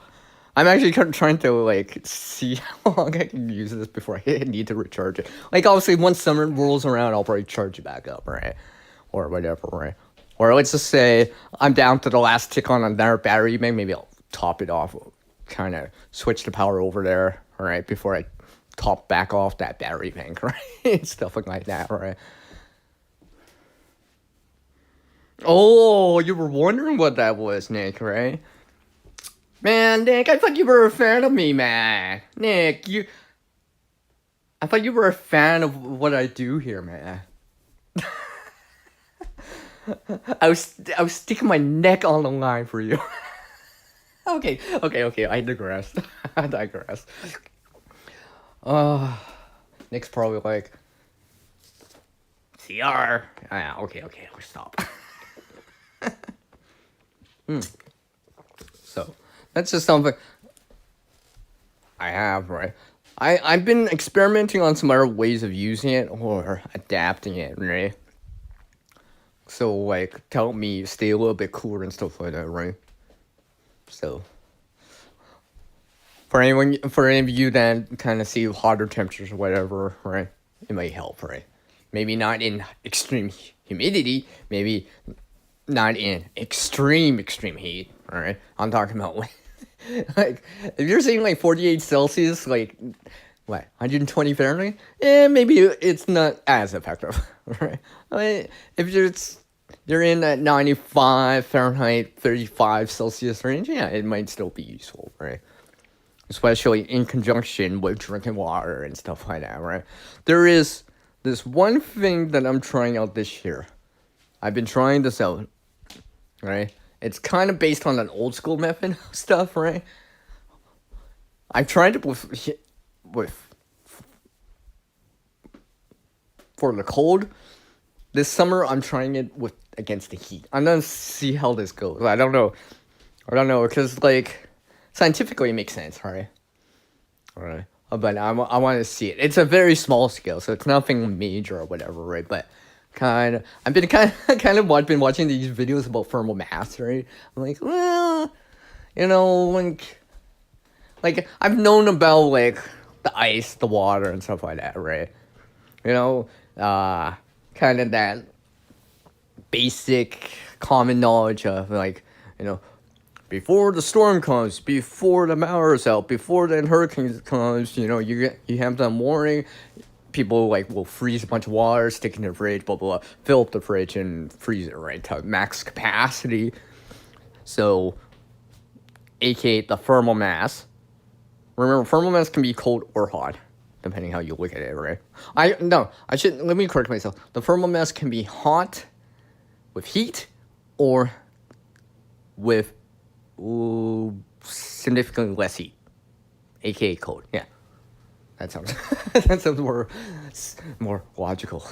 I'm actually trying to like see how long I can use this before I need to recharge it. Like obviously, once summer rolls around, I'll probably charge it back up, right, or whatever, right? Or let's just say I'm down to the last tick on another battery. Maybe I'll top it off, kind of switch the power over there, all right, before I top back off that battery bank, right? Stuff like that, right? Oh, you were wondering what that was, Nick, right? Man, Nick, I thought you were a fan of me, man. Nick, I thought you were a fan of what I do here, man. I was sticking my neck on the line for you. Okay. I digress. I digress. Nick's probably like, CR. Okay, stop. So that's just something I have, right? I've been experimenting on some other ways of using it or adapting it, right? So like to help me stay a little bit cooler and stuff like that, right? So for any of you that kind of see hotter temperatures or whatever, right? It might help, right? Maybe not in extreme humidity, maybe not in extreme heat, all right? I'm talking about like if you're saying like 48 Celsius, like what 120 Fahrenheit, maybe it's not as effective, right? I mean, if you're in that 95 Fahrenheit, 35 Celsius range, yeah, it might still be useful, right? Especially in conjunction with drinking water and stuff like that, right? There is this one thing that I'm trying out this year. I've been trying this out, right? It's kind of based on an old school method stuff, right? I've tried it with for the cold. This summer, I'm trying it with against the heat. I'm gonna see how this goes. I don't know, because like scientifically it makes sense, right? Right. But I want to see it. It's a very small scale, so it's nothing major or whatever, right? But I've been been watching these videos about thermal mass, right? I'm like, well, like I've known about like the ice, the water, and stuff like that, right? You know, kind of that basic common knowledge of like, before the storm comes, before the power's out, before the hurricane comes, you have that warning. People like will freeze a bunch of water, stick it in the fridge, blah blah blah, fill up the fridge and freeze it right to max capacity. So, aka the thermal mass. Remember, thermal mass can be cold or hot, depending how you look at it, right? Let me correct myself. The thermal mass can be hot with heat or with significantly less heat, aka cold. Yeah, that sounds that sounds more logical.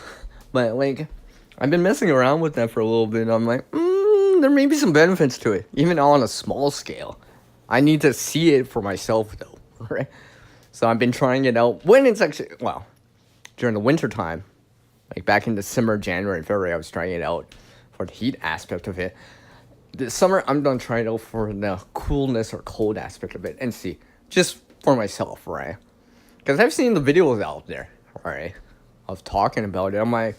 But like, I've been messing around with that for a little bit. And I'm like, there may be some benefits to it, even on a small scale. I need to see it for myself though, right? So I've been trying it out when it's actually during the winter time, like back in December, January, February. I was trying it out for the heat aspect of it. This summer, I'm gonna try it out for the coolness or cold aspect of it and see, just for myself, right? Because I've seen the videos out there, right, of talking about it. I'm like,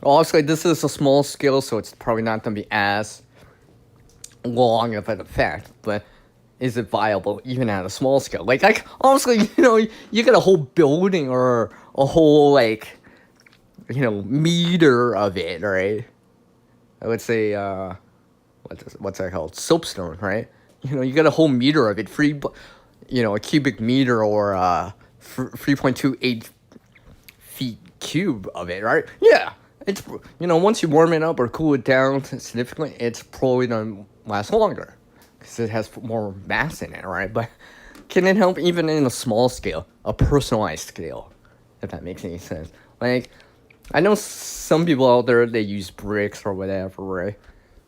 obviously, this is a small scale, so it's probably not gonna be as long of an effect, but is it viable even at a small scale? Like honestly, you get a whole building or a whole, like, meter of it, right? I would say, what's that called? Soapstone, right? You get a whole meter of it, a cubic meter or 3.28 feet cube of it, right? Yeah, it's once you warm it up or cool it down significantly, it's probably gonna last longer because it has more mass in it, right? But can it help even in a small scale, a personalized scale, if that makes any sense? Like, I know some people out there, they use bricks or whatever, right?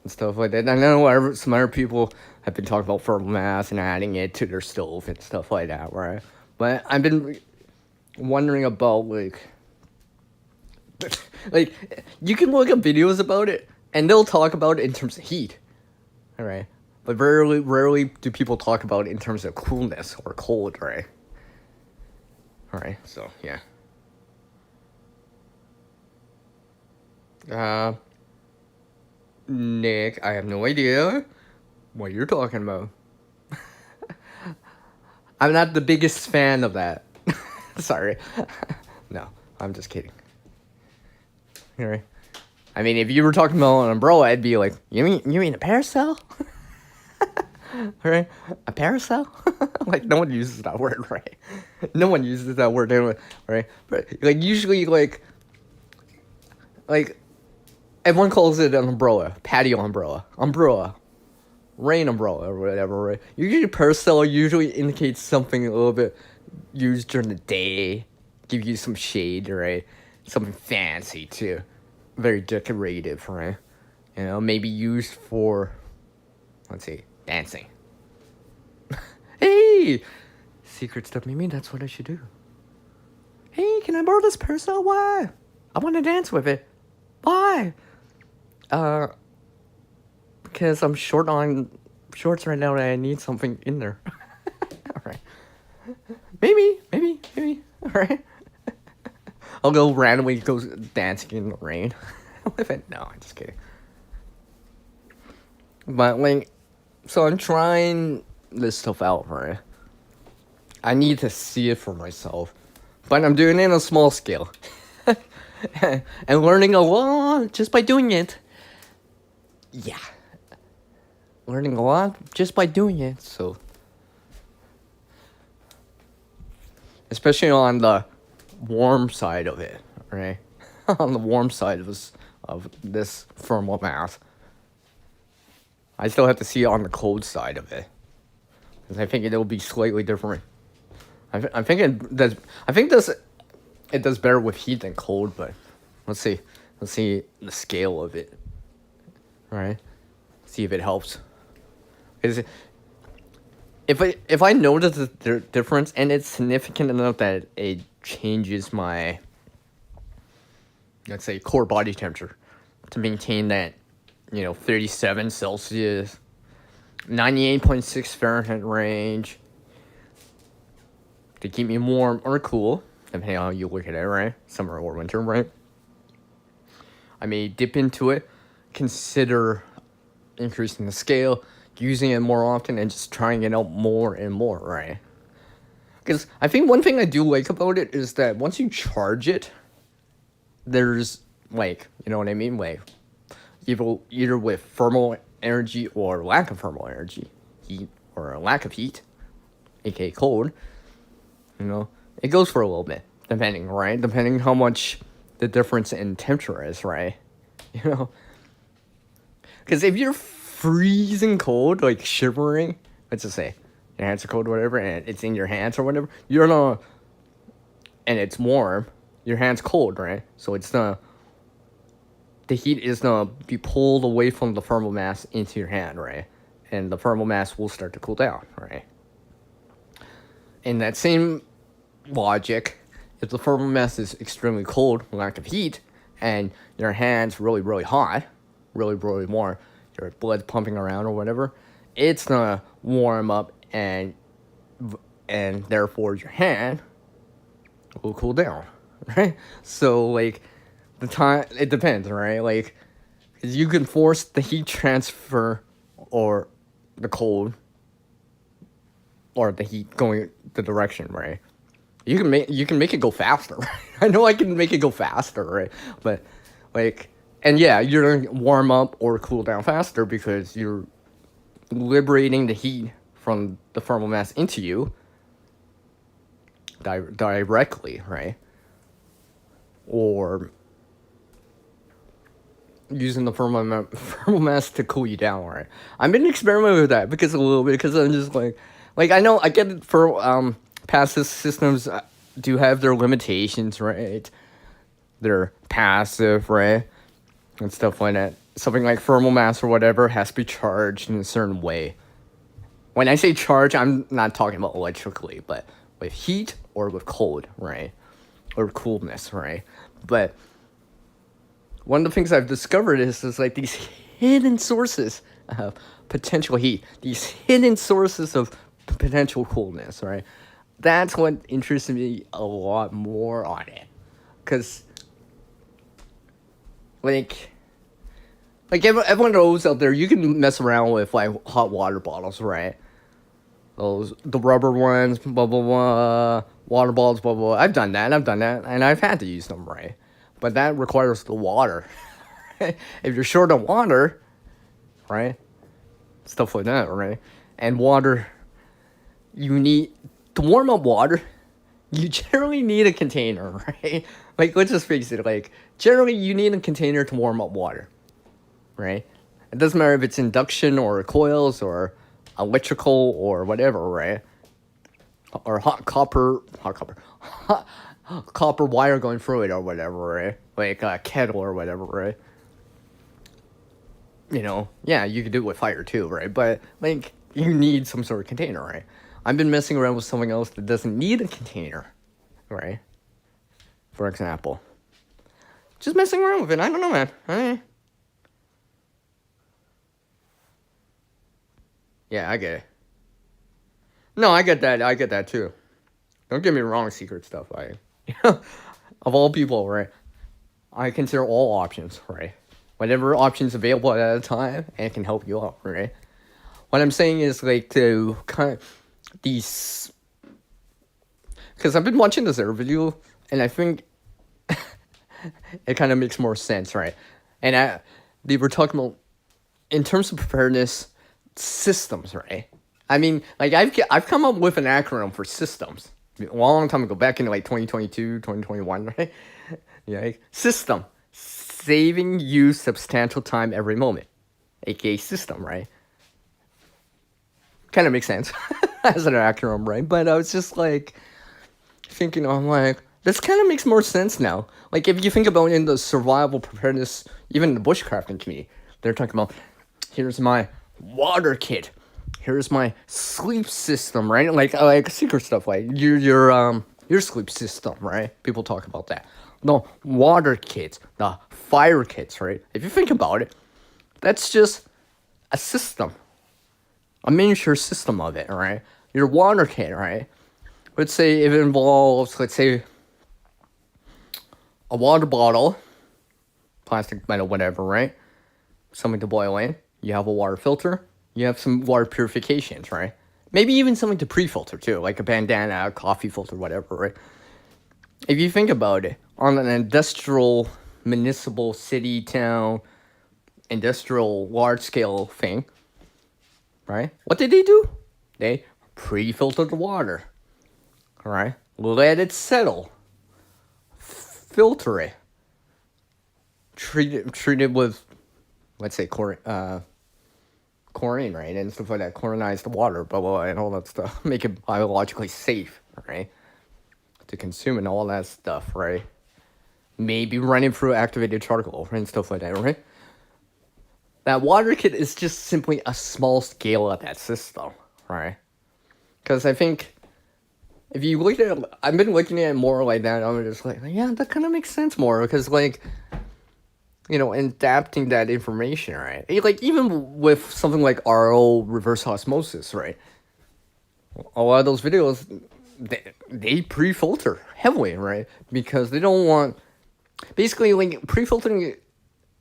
And stuff like that. I know some other people have been talking about thermal mass and adding it to their stove and stuff like that, right? But I've been wondering about, like, you can look up videos about it, and they'll talk about it in terms of heat, all right? But rarely do people talk about it in terms of coolness or cold, right? All right, so, yeah. Nick, I have no idea what you're talking about. I'm not the biggest fan of that. Sorry. No, I'm just kidding. Alright. I mean, if you were talking about an umbrella, I'd be like, you mean a parasol? Alright? A parasol? Like, no one uses that word, right? No one uses that word anyway, right? But, like, usually, like, everyone calls it an umbrella, patio umbrella, rain umbrella, or whatever, right? Usually parasol usually indicates something a little bit used during the day, give you some shade, right? Something fancy too, very decorative, right? Maybe used for, let's see, dancing, Hey, secret stuff. Maybe that's what I should do. Hey, can I borrow this purse? Oh, why? I want to dance with it. Why? Because I'm short on shorts right now and I need something in there. All right. Maybe. All right. I'll go randomly go dancing in the rain with it. No, I'm just kidding. But like, so I'm trying this stuff out, right? I need to see it for myself, but I'm doing it on a small scale, and learning a lot just by doing it. Yeah, learning a lot just by doing it. So, especially on the warm side of it, right? On the warm side of this thermal mass. I still have to see it on the cold side of it, because I think it'll be slightly different. I think it does. I think it does better with heat than cold, but let's see. Let's see the scale of it. All right, see if it helps. Because if I notice the difference and it's significant enough that it changes my, let's say, core body temperature to maintain that, 37 Celsius, 98.6 Fahrenheit range, to keep me warm or cool, depending on how you look at it, right? Summer or winter, right? I may dip into it, consider increasing the scale, using it more often, and just trying it out more and more, right? Because I think one thing I do like about it is that once you charge it, there's, like, you know what I mean? Like, either with thermal energy or lack of thermal energy, heat or lack of heat, aka cold, it goes for a little bit, depending, right? Depending how much the difference in temperature is, right? Because if you're freezing cold, like shivering, let's just say your hands are cold or whatever, and it's in your hands or whatever, and it's warm, your hand's cold, right? So the heat is gonna be pulled away from the thermal mass into your hand, right? And the thermal mass will start to cool down, right? In that same logic, if the thermal mass is extremely cold, lack of heat, and your hand's really, really hot, really, really warm, your blood's pumping around or whatever, it's gonna warm up and therefore your hand will cool down, right? So, like, it depends, right? Like, 'cause you can force the heat transfer or the cold or the heat going the direction, right? You can make it go faster, right? I know I can make it go faster, right? But, like, and yeah, you're gonna warm up or cool down faster because you're liberating the heat from the thermal mass into you directly, right? Or using the thermal mass to cool you down, right? I've been experimenting with that because I'm just like I know I get it for passive systems do have their limitations, right? They're passive, right? And stuff like that. Something like thermal mass or whatever has to be charged in a certain way. When I say charge, I'm not talking about electrically, but with heat or with cold, right? Or coolness, right? But one of the things I've discovered is like these hidden sources of potential heat, these hidden sources of potential coolness, right? That's what interests me a lot more on it. Because, like everyone knows out there, you can mess around with, like, hot water bottles, right? The rubber ones, blah, blah, blah, water bottles, blah, blah, blah. I've done that, and I've had to use them, right? But that requires the water. If you're short on water, right? Stuff like that, right? And water, to warm up water, you generally need a container, right? Like, let's just face it, like, generally you need a container to warm up water, right? It doesn't matter if it's induction or coils or electrical or whatever, right? Or hot copper wire going through it or whatever, right? Like a kettle or whatever, right? Yeah, you could do it with fire too, right? But, like, you need some sort of container, right? I've been messing around with something else that doesn't need a container, right? For example. Just messing around with it. I don't know, man. Yeah, I get it. No, I get that. I get that too. Don't get me wrong, secret stuff. Of all people, right? I consider all options, right? Whatever options available at a time, and it can help you out, right? What I'm saying is like to kind of these, because I've been watching this other video, and I think it kind of makes more sense, right? And they were talking about in terms of preparedness systems, right? I mean, like I've come up with an acronym for systems a long time ago, back in like 2022, 2021, right? Yeah, like, system, saving you substantial time every moment, aka system, right? Kind of makes sense as an acronym, right? But I was just like thinking, I'm like, this kind of makes more sense now. Like if you think about in the survival preparedness, even the bushcrafting community, they're talking about, here's my water kit, here's my sleep system, right? Like secret stuff, like your sleep system, right? People talk about that. The water kits, the fire kits, right? If you think about it, that's just a system, a miniature system of it, right? Your water kit, right? Let's say it involves, let's say, a water bottle, plastic, metal, whatever, right? Something to boil in. You have a water filter. You have some water purifications, right? Maybe even something to pre-filter too, like a bandana, a coffee filter, whatever, right? If you think about it, on an industrial, municipal, city, town, industrial, large-scale thing, right? What did they do? They pre-filter the water, all right? Let it settle. Filter it. Treat it with, let's say, chlorine, right? And stuff like that. Chlorinize the water, blah, blah, blah, and all that stuff. Make it biologically safe, right? To consume and all that stuff, right? Maybe running through activated charcoal and stuff like that, right? That water kit is just simply a small scale of that system, right? Because I think if you look at it, I've been looking at it more like that. I'm just like, yeah, that kind of makes sense more. Because, like, you know, adapting that information, right? Like, even with something like RO reverse osmosis, right? A lot of those videos, they pre-filter heavily, right? Because they don't want, basically, like, pre-filtering,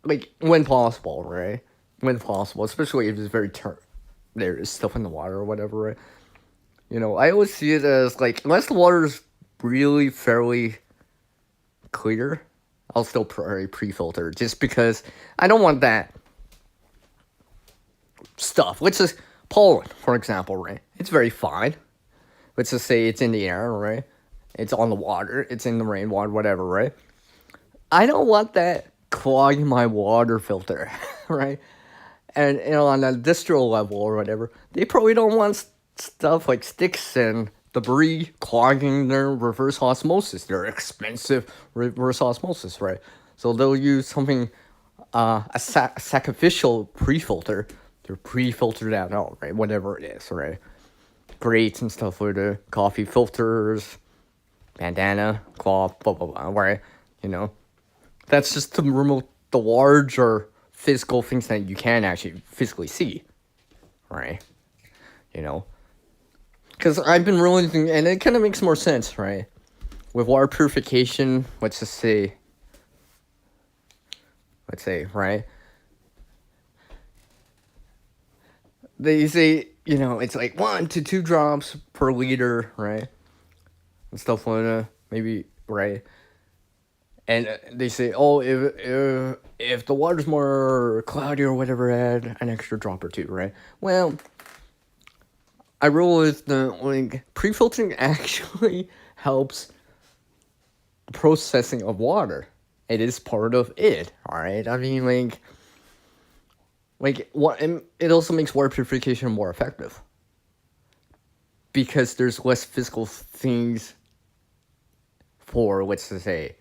like, when possible, right? When possible, especially if it's very there is stuff in the water or whatever, right? You know, I always see it as, like, unless the water is really fairly clear, I'll still pre-filter, just because I don't want that stuff. Let's just, pollen, for example, right? It's very fine. Let's just say it's in the air, right? It's on the water, it's in the rainwater, whatever, right? I don't want that clogging my water filter, right? And, you know, on a industrial level or whatever, they probably don't want stuff like sticks and debris clogging their reverse osmosis, their expensive reverse osmosis, right? So they'll use something, a sacrificial pre-filter to pre-filter that out, right? Whatever it is, right? Grates and stuff for the coffee filters, bandana, cloth, blah, blah, blah, right? You know, that's just to remove the larger physical things that you can actually physically see, right? You know, because I've been realizing, and it kind of makes more sense, right? With water purification, let's say, right? They say, you know, it's like 1 to 2 drops per liter, right? And stuff like that, maybe, right? And they say, oh, if the water's more cloudy or whatever, add an extra drop or two, right? Well, I realized that, like, pre-filtering actually helps the processing of water. It is part of it, alright? I mean, what? It also makes water purification more effective. Because there's less physical things for, let's say,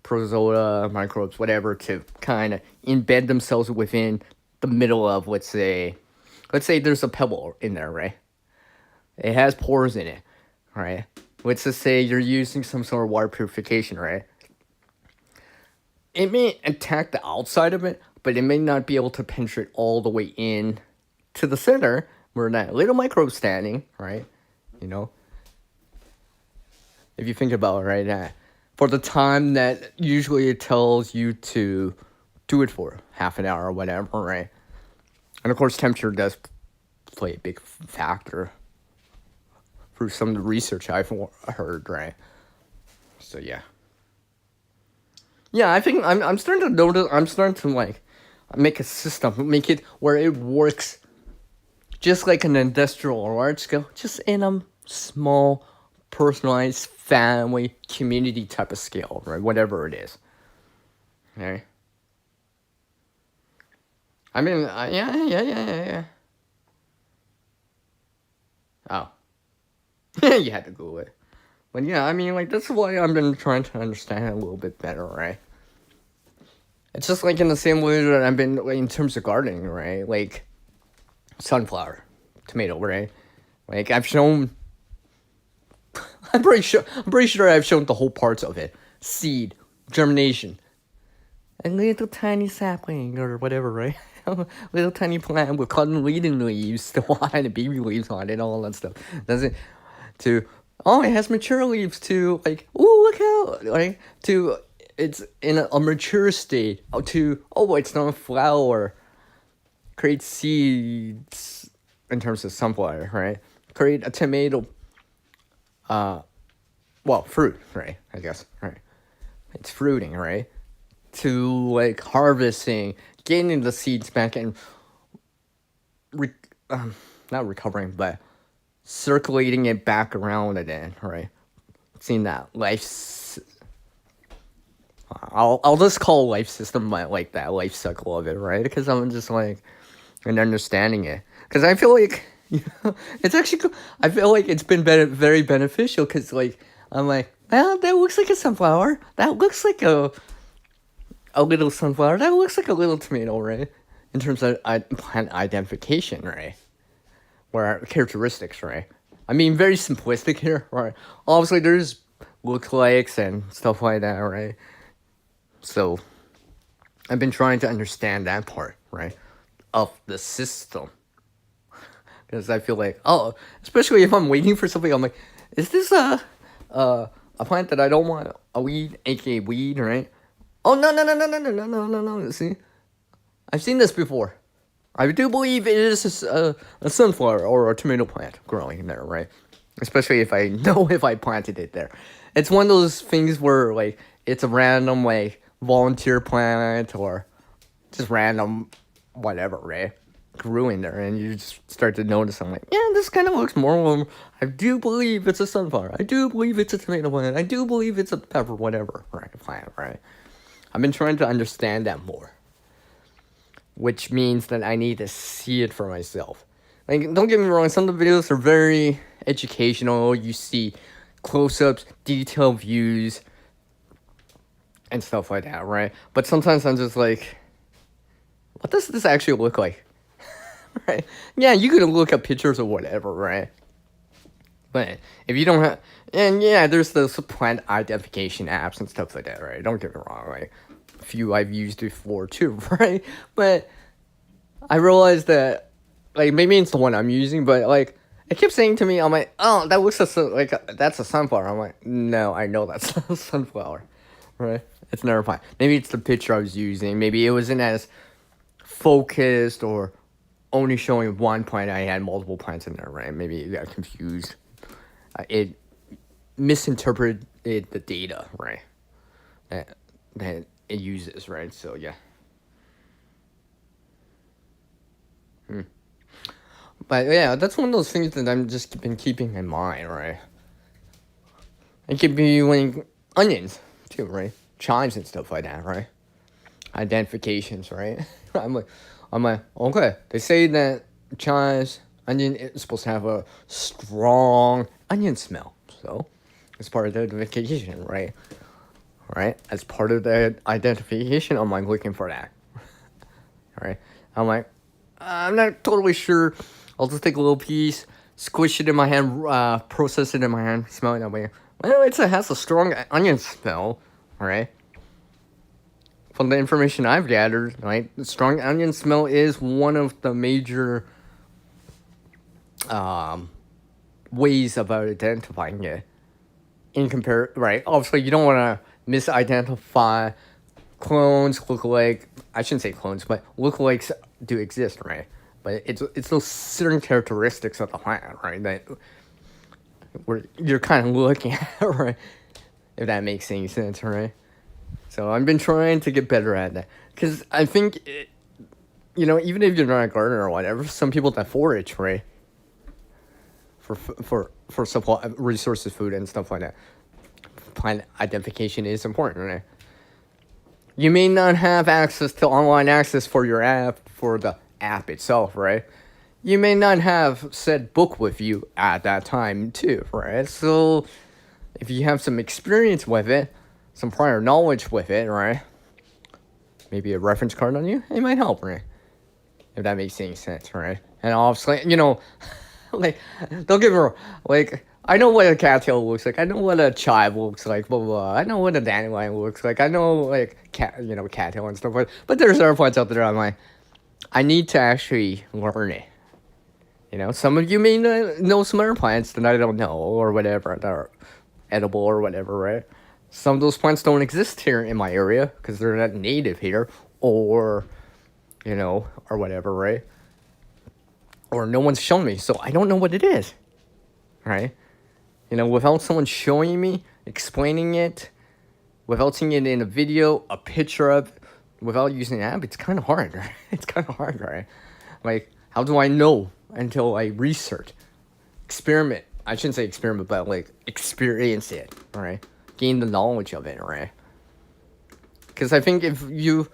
protozoa, microbes, whatever, to kind of embed themselves within the middle of, let's say there's a pebble in there, right? it has pores in it, right? Let's just say you're using some sort of water purification, right? It may attack the outside of it, but it may not be able to penetrate all the way in to the center where that little microbe standing, right? You know, if you think about it, right, for the time that usually it tells you to do it for half an hour or whatever, right? And of course, temperature does play a big factor through some of the research I've heard, right? So yeah. Yeah, I think I'm starting to notice. I'm starting to like make a system, make it where it works just like an industrial or large scale, just in a small, personalized family community type of scale, right? Whatever it is. Okay. I mean, yeah. Oh, you had to Google it. But yeah, I mean, like, that's why I've been trying to understand it a little bit better, right? It's just like in the same way that I've been, like, in terms of gardening, right? Like, sunflower, tomato, right? Like, I've shown, I'm pretty sure I've shown the whole parts of it. Seed, germination, a little tiny sapling or whatever, right? Little tiny plant with cotton leading leaves, the one and baby leaves on it, and all that stuff. Does it to it has mature leaves to like look how like to it's in a mature state to it's not a flower. Create seeds in terms of sunflower, right? Create a tomato. Fruit, right? I guess, right? It's fruiting, right? To like harvesting, getting the seeds back and not recovering, but circulating it back around again, right? Seeing that I'll just call life system like that life cycle of it, right? Because I'm just like and understanding it, because I feel like it's actually I feel like it's been very beneficial, because like I'm like, well, that looks like a sunflower, that looks like a little sunflower, that looks like a little tomato, right? In terms of plant identification, right? Where characteristics, right? I mean, very simplistic here, right? Obviously, there's lookalikes and stuff like that, right? So, I've been trying to understand that part, right? Of the system. Because I feel like, especially if I'm waiting for something, I'm like, is this a plant that I don't want? A weed, aka weed, right? Oh, no. See? I've seen this before. I do believe it is a sunflower or a tomato plant growing in there, right? Especially if I know if I planted it there. It's one of those things where, like, it's a random, like, volunteer plant or just random whatever, right? Grew in there, and you just start to notice, I'm like, yeah, this kind of looks more, I do believe it's a sunflower. I do believe it's a tomato plant. I do believe it's a pepper, whatever, right? Plant, right? I've been trying to understand that more. Which means that I need to see it for myself. Like, don't get me wrong, some of the videos are very educational. You see close-ups, detailed views, and stuff like that, right? But sometimes I'm just like, what does this actually look like? Right? Yeah, you could look up pictures or whatever, right? But if you don't have, and yeah, there's those plant identification apps and stuff like that, right? Don't get me wrong, right? Few I've used before too, right? But I realized that, like, maybe it's the one I'm using, but like it kept saying to me, I'm like, oh, that looks like that's a sunflower. I'm like, no, I know that's a sunflower, right? It's never fine. Maybe it's the picture I was using. Maybe it wasn't as focused or only showing one plant. I had multiple plants in there, right? Maybe it got confused. It misinterpreted the data, right? That it uses, right? So yeah. But yeah, that's one of those things that I'm just been keeping in mind, right? It could be like onions too, right? Chives and stuff like that, right? Identifications, right? I'm like, okay. They say that chives, onion is supposed to have a strong onion smell, so it's part of the identification, right? Right? As part of the identification, I'm like looking for that. Right? I'm like, I'm not totally sure. I'll just take a little piece, squish it in my hand, process it in my hand, smell it that way. Well, it has a strong onion smell, right? From the information I've gathered, right, the strong onion smell is one of the major ways of identifying it. Right? Obviously, you don't want to misidentify clones, lookalike. I shouldn't say clones, but lookalikes do exist, right? But it's those certain characteristics of the plant, right, that you're kind of looking at, right? If that makes any sense, right? So I've been trying to get better at that. Because I think, even if you're not a gardener or whatever, some people that forage, right? For supply resources, food, and stuff like that. Plant identification is important, right? You may not have access to online access for your app, for the app itself, right? You may not have said book with you at that time, too, right? So if you have some experience with it, some prior knowledge with it, right? Maybe a reference card on you, it might help, right? If that makes any sense, right? And obviously, like, don't get me wrong, like, I know what a cattail looks like, I know what a chive looks like, blah, blah, blah. I know what a dandelion looks like, I know, like, cattail and stuff like that, but there's other points out there I'm like, I need to actually learn it. Some of you may know some other plants that I don't know, or whatever, that are edible or whatever, right? Some of those plants don't exist here in my area because they're not native here, or whatever, right? Or no one's shown me, so I don't know what it is, right? Without someone showing me, explaining it, without seeing it in a video, a picture of it, without using an app, it's kind of hard, right? It's kind of hard, right? Like, how do I know until I research, experiment? I shouldn't say experiment, but like experience it, right? Gain the knowledge of it, right? Because I think if you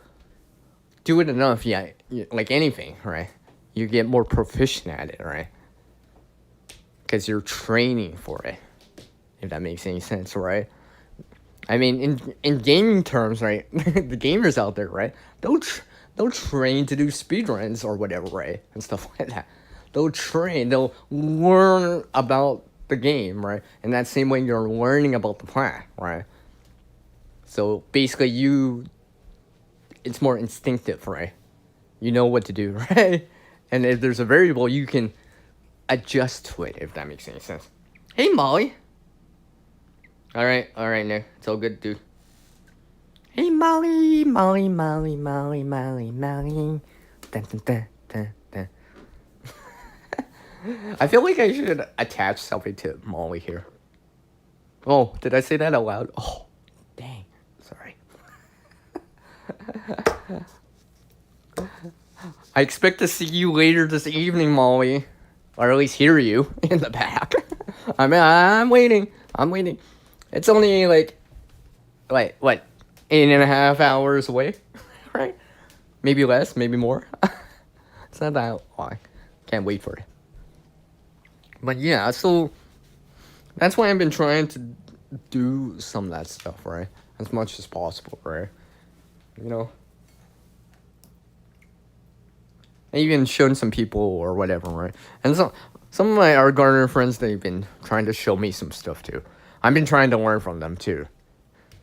do it enough, like anything, right? You get more proficient at it, right? Because you're training for it, if that makes any sense, right? I mean, in gaming terms, right? The gamers out there, right? They'll train to do speedruns or whatever, right? And stuff like that. They'll learn about the game, right? In that same way you're learning about the plant, right? So basically it's more instinctive, right? You know what to do, right? And if there's a variable, you can adjust to it, if that makes any sense. Hey, Molly. All right, Nick. It's all good, dude. Hey, Molly. Dun, dun, dun, dun, dun. I feel like I should attach something to Molly here. Oh, did I say that out loud? Oh, dang. Sorry. I expect to see you later this evening, Molly. Or at least hear you in the back. I'm waiting. It's only like, what, 8.5 hours away, right? Maybe less, maybe more. It's not that long. Can't wait for it. But yeah, so that's why I've been trying to do some of that stuff, right? As much as possible, right? I even shown some people or whatever, right? And some of my art gardener friends, they've been trying to show me some stuff too. I've been trying to learn from them too.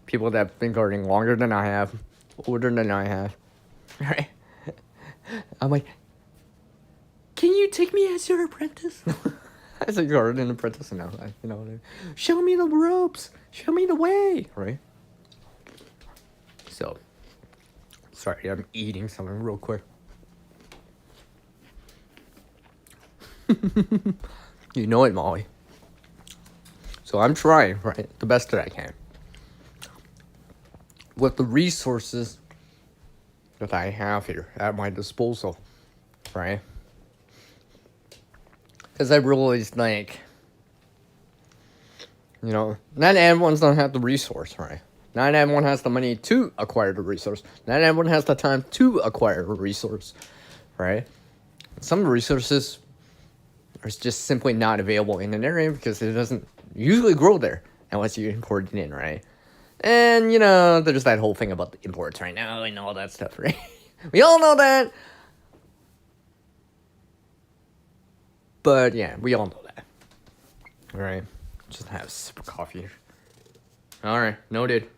People that have been gardening longer than I have, older than I have, right? I'm like, can you take me as your apprentice? As a gardening apprentice, no, show me the ropes, show me the way, right? So, sorry, I'm eating something real quick. You know it, Molly. So I'm trying, right, the best that I can with the resources that I have here at my disposal, right? Because I realized, like, not everyone's gonna have the resource, right? Not everyone has the money to acquire the resource. Not everyone has the time to acquire a resource, right? Some resources are just simply not available in an area because it doesn't usually grow there unless you import it in, right? And, there's that whole thing about the imports right now and all that stuff, right? We all know that. But, yeah, we all know All right, just have a sip of coffee. All right, noted.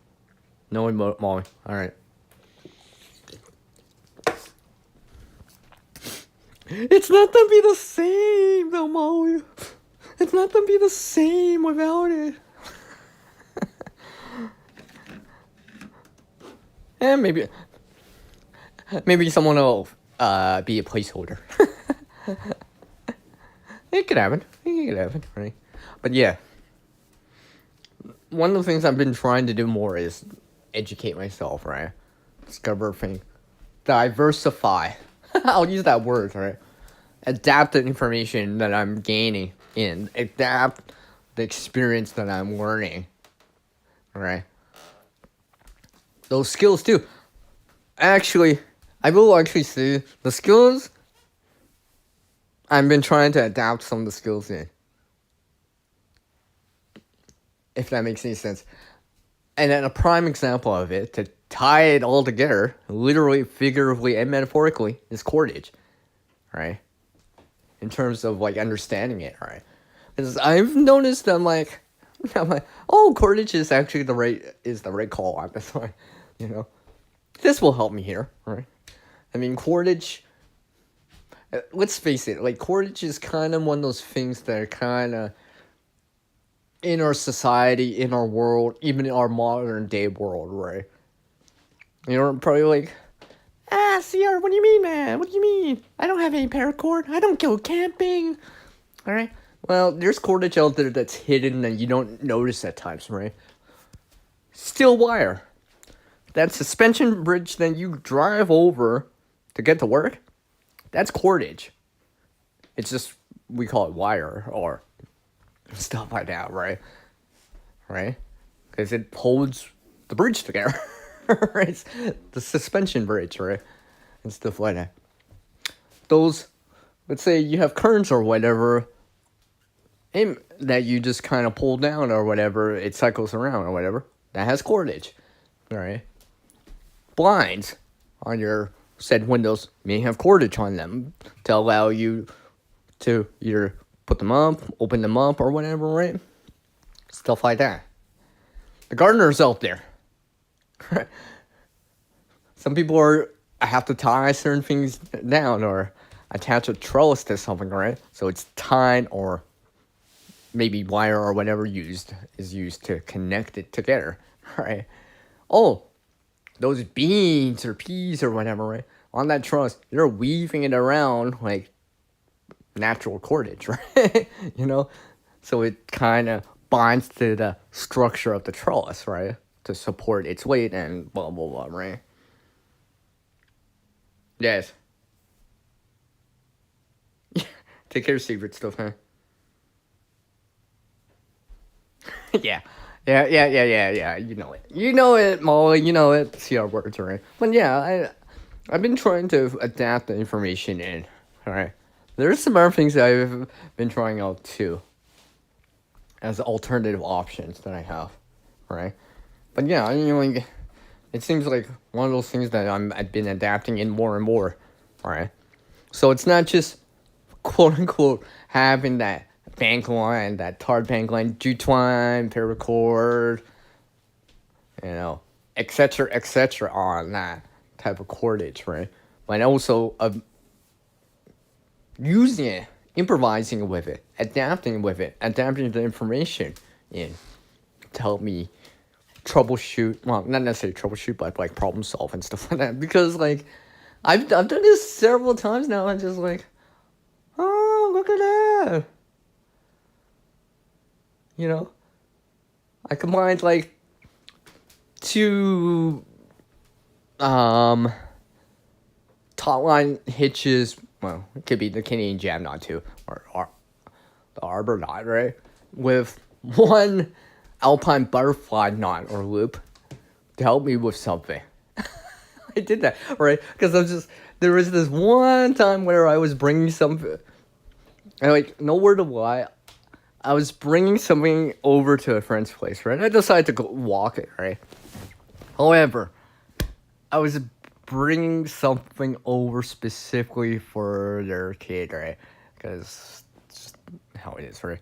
Noted, Molly. All right. It's not gonna be the same though, Molly. It's not gonna be the same without it. And maybe someone will be a placeholder. It could happen. It could happen, right? But yeah, one of the things I've been trying to do more is educate myself, right? Discover things, diversify. I'll use that word, right? Adapt the information that I'm gaining in, adapt the experience that I'm learning, right? Those skills too. Actually, I will actually say the skills. I've been trying to adapt some of the skills in, if that makes any sense. And then a prime example of it, to tie it all together, literally, figuratively, and metaphorically, is cordage, right? In terms of like understanding it, right? Because I've noticed I'm like, oh, cordage is actually the right call on this one, you know. This will help me here, right? I mean, cordage. Let's face it, like cordage is kind of one of those things that are kind of in our society, in our world, even in our modern day world, right? You know, probably like, CR, what do you mean, man? What do you mean? I don't have any paracord. I don't go camping. All right. Well, there's cordage out there that's hidden and you don't notice at times, right? Steel wire. That suspension bridge that you drive over to get to work, that's cordage. It's just, we call it wire or stuff like that, right? Right? Because it holds the bridge together. Right? It's the suspension bridge, right? And stuff like that. Those, let's say you have currents or whatever, that you just kind of pull down or whatever, it cycles around or whatever. That has cordage, right? Blinds on your said windows may have cordage on them to allow you to either put them up, open them up, or whatever, right? Stuff like that. The gardeners out there. Some people have to tie certain things down or attach a trellis to something, right? So it's tied or maybe wire or whatever is used to connect it together, right? Oh, those beans or peas or whatever, right? On that trellis, you're weaving it around like natural cordage, right? You know? So it kind of binds to the structure of the trellis, right? To support its weight and blah, blah, blah, right? Yes. Take care of secret stuff, huh? Yeah. Yeah. You know it. You know it, Molly. You know it. See our words, right? But yeah, I've been trying to adapt the information in, alright? There's some other things that I've been trying out too, as alternative options that I have, right? But yeah, I mean, like, it seems like one of those things that I've been adapting in more and more, right? So it's not just, quote unquote, having that bank line, that tar bank line, G-twine, paracord, you know, etc. on that type of cordage, right? But also using it, improvising with it, adapting the information in to help me troubleshoot. Well, not necessarily troubleshoot, but like problem solve and stuff like that. Because like I've done this several times now. I'm just like, oh, look at that. You know, I combined like two top line hitches. Well, it could be the Canadian jam knot too, or the arbor knot, right? With one alpine butterfly knot or loop to help me with something. I did that, right? Because there was this one time where I was bringing something, and like, no word of lie, I was bringing something over to a friend's place, right? I decided to go walk it, right? However, I was bringing something over specifically for their kid, right? Because it's just how it is, right?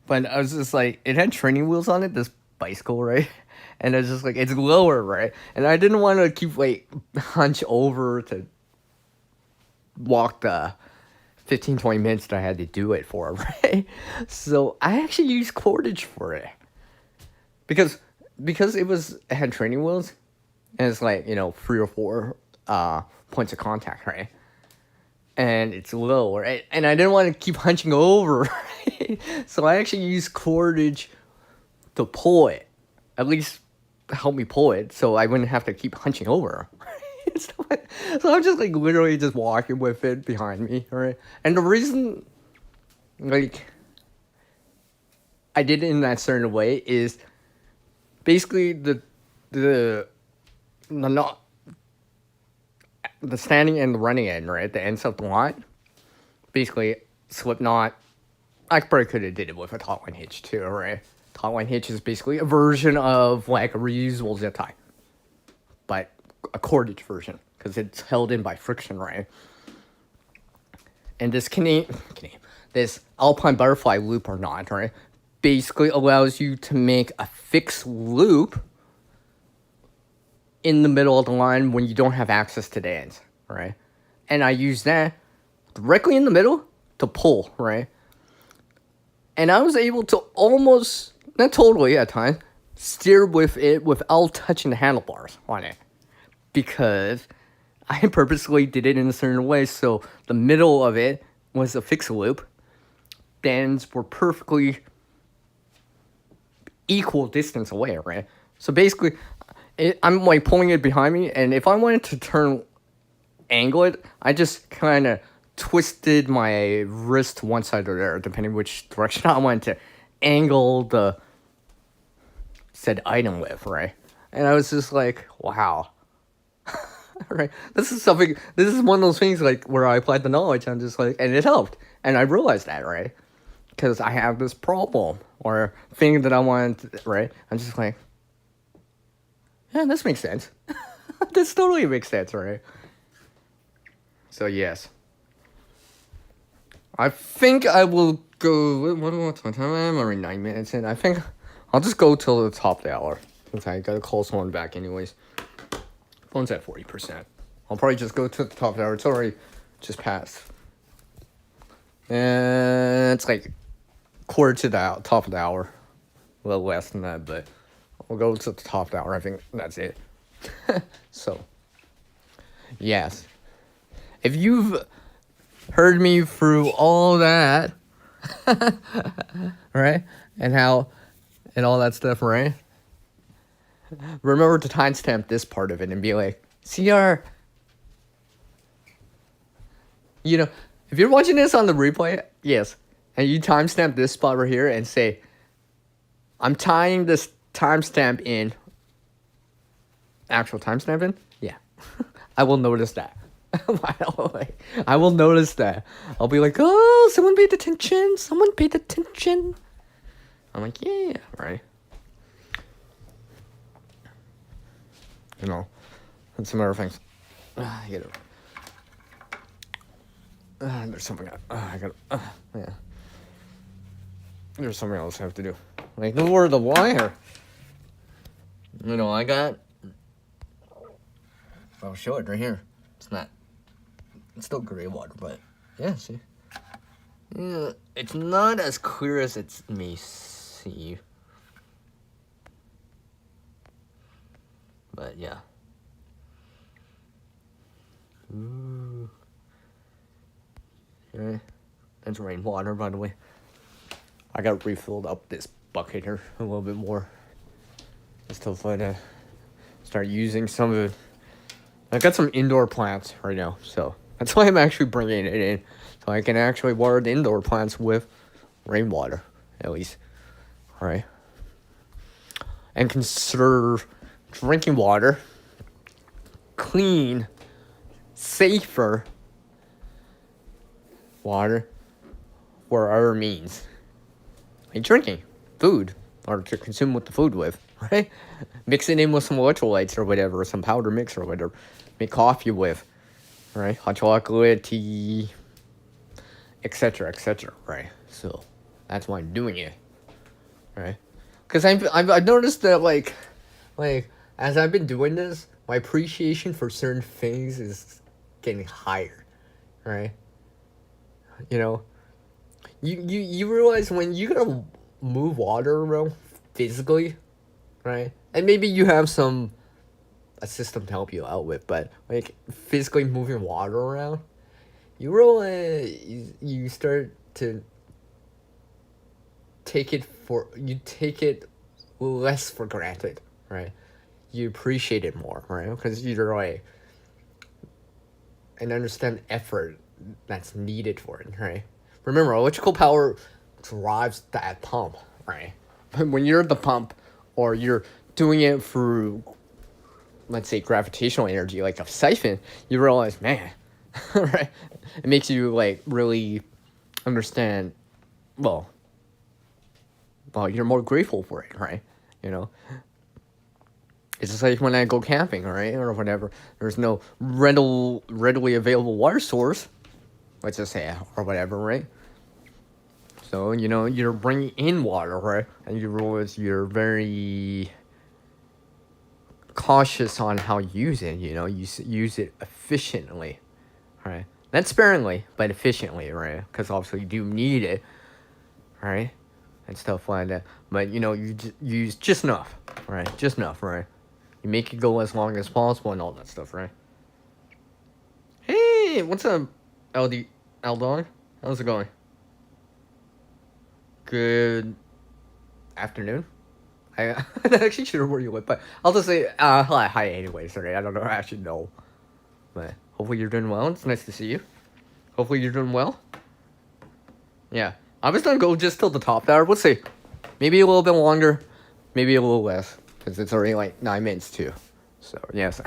But I was just like, it had training wheels on it, this bicycle, right? And I was just like, it's lower, right? And I didn't want to keep like hunch over to walk the 15, 20 minutes that I had to do it for, right? So I actually used cordage for it. Because it had training wheels, and it's like, 3 or 4 points of contact, right? And it's low, right? And I didn't want to keep hunching over, right? So I actually used cordage to pull it, at least help me pull it, so I wouldn't have to keep hunching over. Right? So I'm just like literally just walking with it behind me, right? And the reason, like, I did it in that certain way is basically the not the standing and the running end, right? The ends of the line. Basically, slip knot. I probably could have did it with a top line hitch too, right? Top line hitch is basically a version of like a reusable zip tie, but a cordage version because it's held in by friction, right? And this Alpine butterfly loop or knot, right? Basically allows you to make a fixed loop in the middle of the line when you don't have access to the ends, right? And I use that directly in the middle to pull, right? And I was able to almost, not totally at times, steer with it without touching the handlebars on it. Because I purposely did it in a certain way, so the middle of it was a fixed loop. The ends were perfectly equal distance away, right? So basically, I'm like pulling it behind me, and if I wanted to angle it, I just kind of twisted my wrist to one side or the other, depending which direction I wanted to angle the said item with, right? And I was just like, wow. Right? This is one of those things like where I applied the knowledge, I'm just like, and it helped. And I realized that, right? Because I have this problem or thing that I wanted, right? I'm just like, yeah, this makes sense. This totally makes sense, right? So, yes. I think I will go. What time I am? Already 9 minutes in. I think I'll just go till the top of the hour. Since I gotta call someone back, anyways. Phone's at 40%. I'll probably just go to the top of the hour. It's already just passed. And it's like quarter to the top of the hour. A little less than that, but we'll go to the top of the hour. I think that's it. So, yes. If you've heard me through all that, right? And all that stuff, right? Remember to timestamp this part of it and be like, CR, if you're watching this on the replay, yes, and you timestamp this spot right here and say, I'm tying this timestamp in, actual timestamp in? Yeah. I will notice that. I will notice that. I'll be like, oh, someone paid attention. I'm like, yeah, right. And some other things. There's something yeah. There's something else I have to do. Like, lower the wire. I got... I'll show it right here. It's still gray water, but... Yeah, see? Yeah, it's not as clear as it may seem. But, yeah. Ooh. Okay. That's rainwater, by the way. I got refilled up this bucket here a little bit more. Just to try to start using some of it. I got some indoor plants right now, so that's why I'm actually bringing it in. So I can actually water the indoor plants with rainwater, at least. Alright. And conserve drinking water. Clean, safer water for other means. Like drinking food, or to consume with the food with, right? Mix it in with some electrolytes or whatever, some powder mix or whatever. Make coffee with, right? Hot chocolate, tea, etc., right? So that's why I'm doing it. right? Because I've noticed that like as I've been doing this, my appreciation for certain things is getting higher, right? You know, you realize when you gotta move water around physically, right? And maybe you have a system to help you out with, but like physically moving water around, you realize you start to take it less for granted, right? You appreciate it more, right? Because you're like and understand effort that's needed for it, right? Remember, electrical power drives that pump, right? But when you're at the pump, or you're doing it through, let's say, gravitational energy, like a siphon, you realize, man, right? It makes you like really understand. Well, you're more grateful for it, right? You know, it's just like when I go camping, right, or whatever. There's no readily available water source, let's just say, or whatever, right? So you're bringing in water, right, and you realize you're very cautious on how you use it. Use it efficiently, right? Not sparingly, but efficiently, right? Because obviously you do need it, right, and stuff like that. But you use just enough, right? Just enough, right? You make it go as long as possible and all that stuff, right? Hey, what's up, Eldon? How's it going? Good afternoon. I'm not actually sure where you live, but I'll just say hi anyway. Sorry, I don't know. I actually know, but hopefully you're doing well. It's nice to see you. Hopefully you're doing well. Yeah, I was gonna go just till the top there. We'll see. Maybe a little bit longer, maybe a little less, because it's already like 9 minutes too. So yes,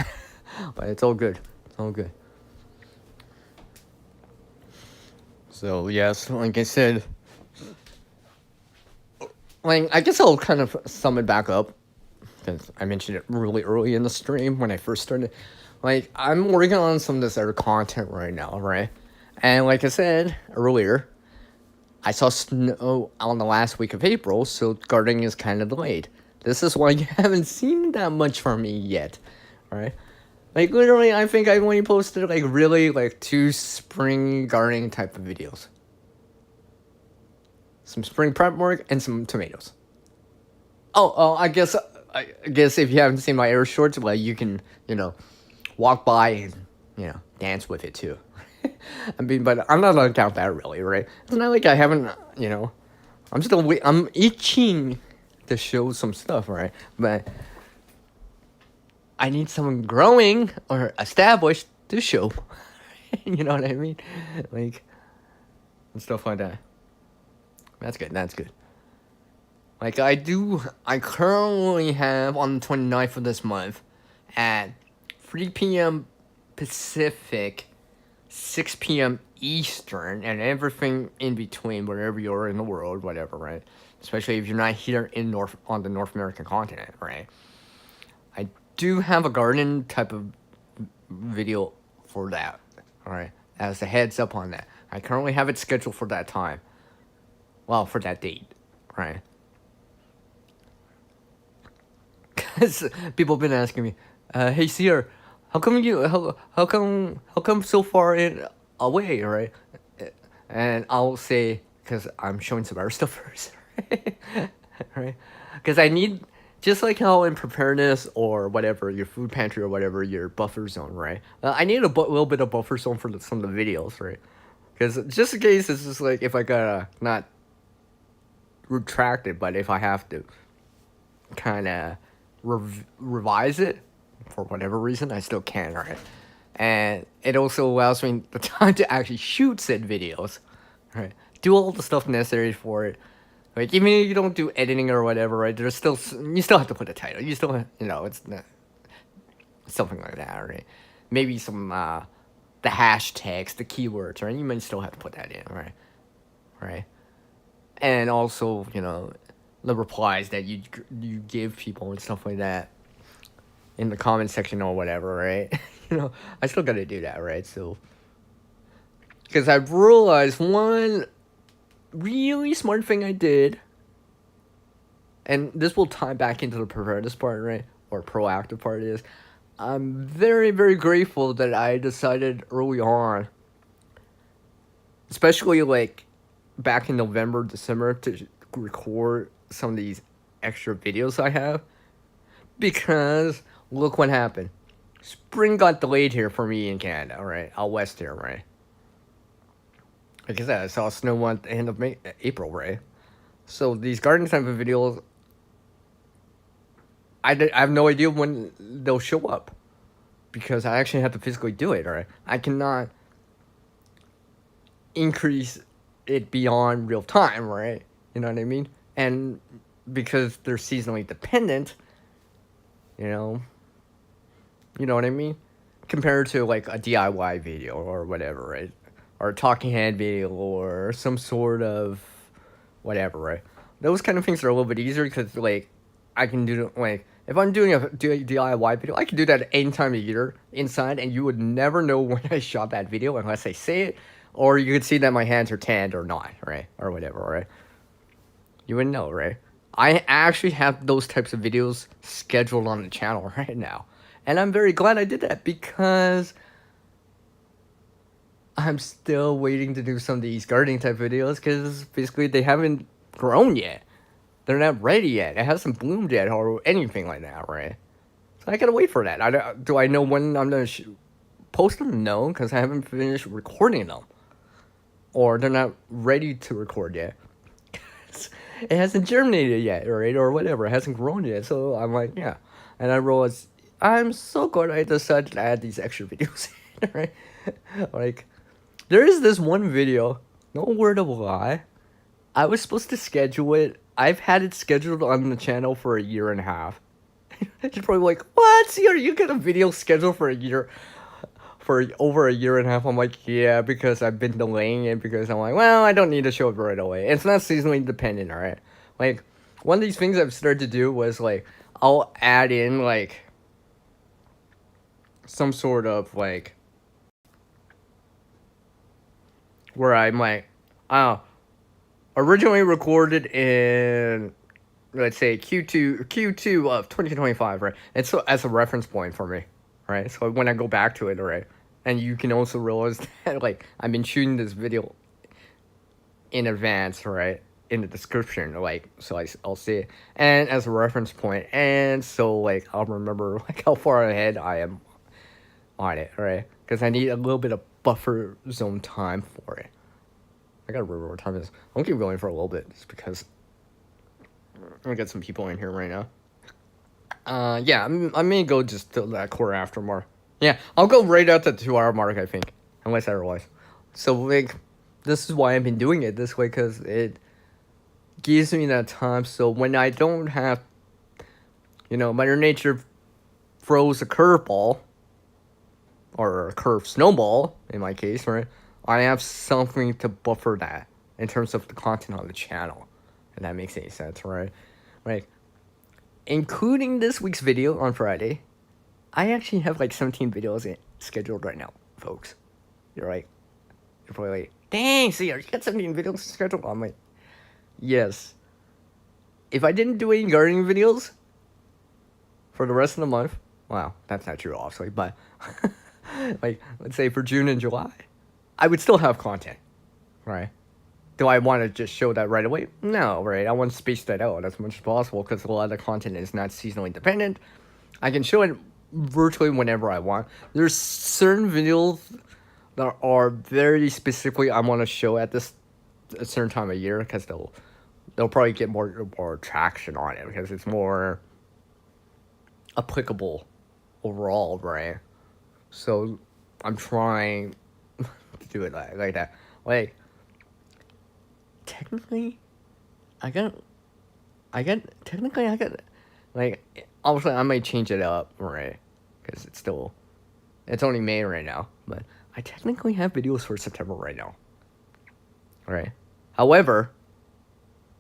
but it's all good. It's all good. So yes, like I said, like I guess I'll kind of sum it back up, because I mentioned it really early in the stream when I first started. Like, I'm working on some of this other content right now, right? And like I said earlier, I saw snow on the last week of April, so gardening is kind of delayed. This is why you haven't seen that much from me yet, right? Like, literally, I think I've only posted, like, really, like, 2 spring gardening type of videos. Some spring prep work and some tomatoes. Oh, I guess if you haven't seen my air shorts, well, you can, walk by and, dance with it too. I mean, but I'm not gonna count that really, right? It's not like I haven't, I'm itching to show some stuff, right? But I need someone growing or established to show. You know what I mean? Like, and stuff like that. That's good. That's good. Like, I currently have on the 29th of this month at 3 p.m. Pacific, 6 p.m. Eastern, and everything in between, wherever you are in the world, whatever, right? Especially if you're not here on the North American continent, right? I do have a garden type of video for that, all right? As a heads up on that. I currently have it scheduled for that time. Well, for that date, right? Because people have been asking me, hey, Seer, how come so far away, right? And I'll say, because I'm showing some other stuff first, right? Because I need, just like how in preparedness or whatever, your food pantry or whatever, your buffer zone, right? I need a little bit of buffer zone for some of the videos, right? Because just in case, it's just like, if I gotta, not retract it, but if I have to kind of revise it for whatever reason, I still can, right? And it also allows me the time to actually shoot said videos, right? Do all the stuff necessary for it. Like, even if you don't do editing or whatever, right? You still have to put a title. You still, it's not, something like that, right? Maybe some the hashtags, the keywords, right? You might still have to put that in, right? Right? And also, the replies that you give people and stuff like that in the comment section or whatever, right? I still gotta do that, right? So, because I've realized one really smart thing I did
and this will tie back into the preparedness part, right? Or proactive part is, I'm very, very grateful that I decided early on, especially like back in November, December, to record some of these extra videos I have. Because look what happened. Spring got delayed here for me in Canada, right? Out west here, right? Like I said, I saw snow at the end of April, right? So these garden type of videos, I have no idea when they'll show up because I actually have to physically do it, right? I cannot increase it beyond real time, right? You know what I mean? And because they're seasonally dependent, you know, you know what I mean? Compared to like a DIY video or whatever, right? Or a talking head video or some sort of whatever, right? Those kind of things are a little bit easier because like I can do like if I'm doing a DIY video, I can do that any time of year inside, and you would never know when I shot that video unless I say it, or you could see that my hands are tanned or not, right, or whatever, right? You wouldn't know, right? I actually have those types of videos scheduled on the channel right now, and I'm very glad I did that because I'm still waiting to do some of these gardening type videos because basically they haven't grown yet. They're not ready yet. It hasn't bloomed yet or anything like that, right? So I gotta wait for that. Do I know when I'm gonna post them? No, because I haven't finished recording them, or they're not ready to record yet. It hasn't germinated yet, right, or whatever. It hasn't grown yet. So I'm like, yeah. And I realized I'm so glad I decided to add these extra videos, right? Like, there is this one video. No word of a lie. I was supposed to schedule it. I've had it scheduled on the channel for a year and a half. You're probably like, what? You got a video scheduled for a year, for over a year and a half? I'm like, yeah, because I've been delaying it because I'm like, well, I don't need to show up right away. It's not seasonally dependent, all right? Like, one of these things I've started to do was like, I'll add in like some sort of like where I'm like, oh, originally recorded in let's say Q2 of 2025, right? And so as a reference point for me, right? So when I go back to it, right? And you can also realize that like I've been shooting this video in advance, right? In the description, like so I'll see it and as a reference point, and so like I'll remember like how far ahead I am on it, right? Because I need a little bit of buffer zone time for it. I gotta remember what time it is. I'm gonna keep going for a little bit just because I'm gonna get some people in here right now. Yeah, I may go just to that quarter after mark. Yeah, I'll go right at the 2 hour mark, I think, unless otherwise. So like, this is why I've been doing it this way because it gives me that time. So when I don't have, Mother Nature throws a curveball or a curved snowball in my case, right? I have something to buffer that in terms of the content on the channel, and that makes any sense, right? Right. Including this week's video on Friday, I actually have like 17 videos scheduled right now, folks. You're right. You're probably like, dang, see, you got 17 videos scheduled? I'm like, yes. If I didn't do any gardening videos for the rest of the month, wow, that's not true, obviously, but like, let's say for June and July, I would still have content, right? Do I want to just show that right away? No, right? I want to space that out as much as possible because a lot of the content is not seasonally dependent. I can show it virtually whenever I want. There's certain videos that are very specifically I want to show at this a certain time of year because they'll probably get more traction on it because it's more applicable overall, right? So I'm trying to do it like that. Like technically, I got technically I got like obviously I might change it up, right? Because it's only May right now, but I technically have videos for September right now, right? However,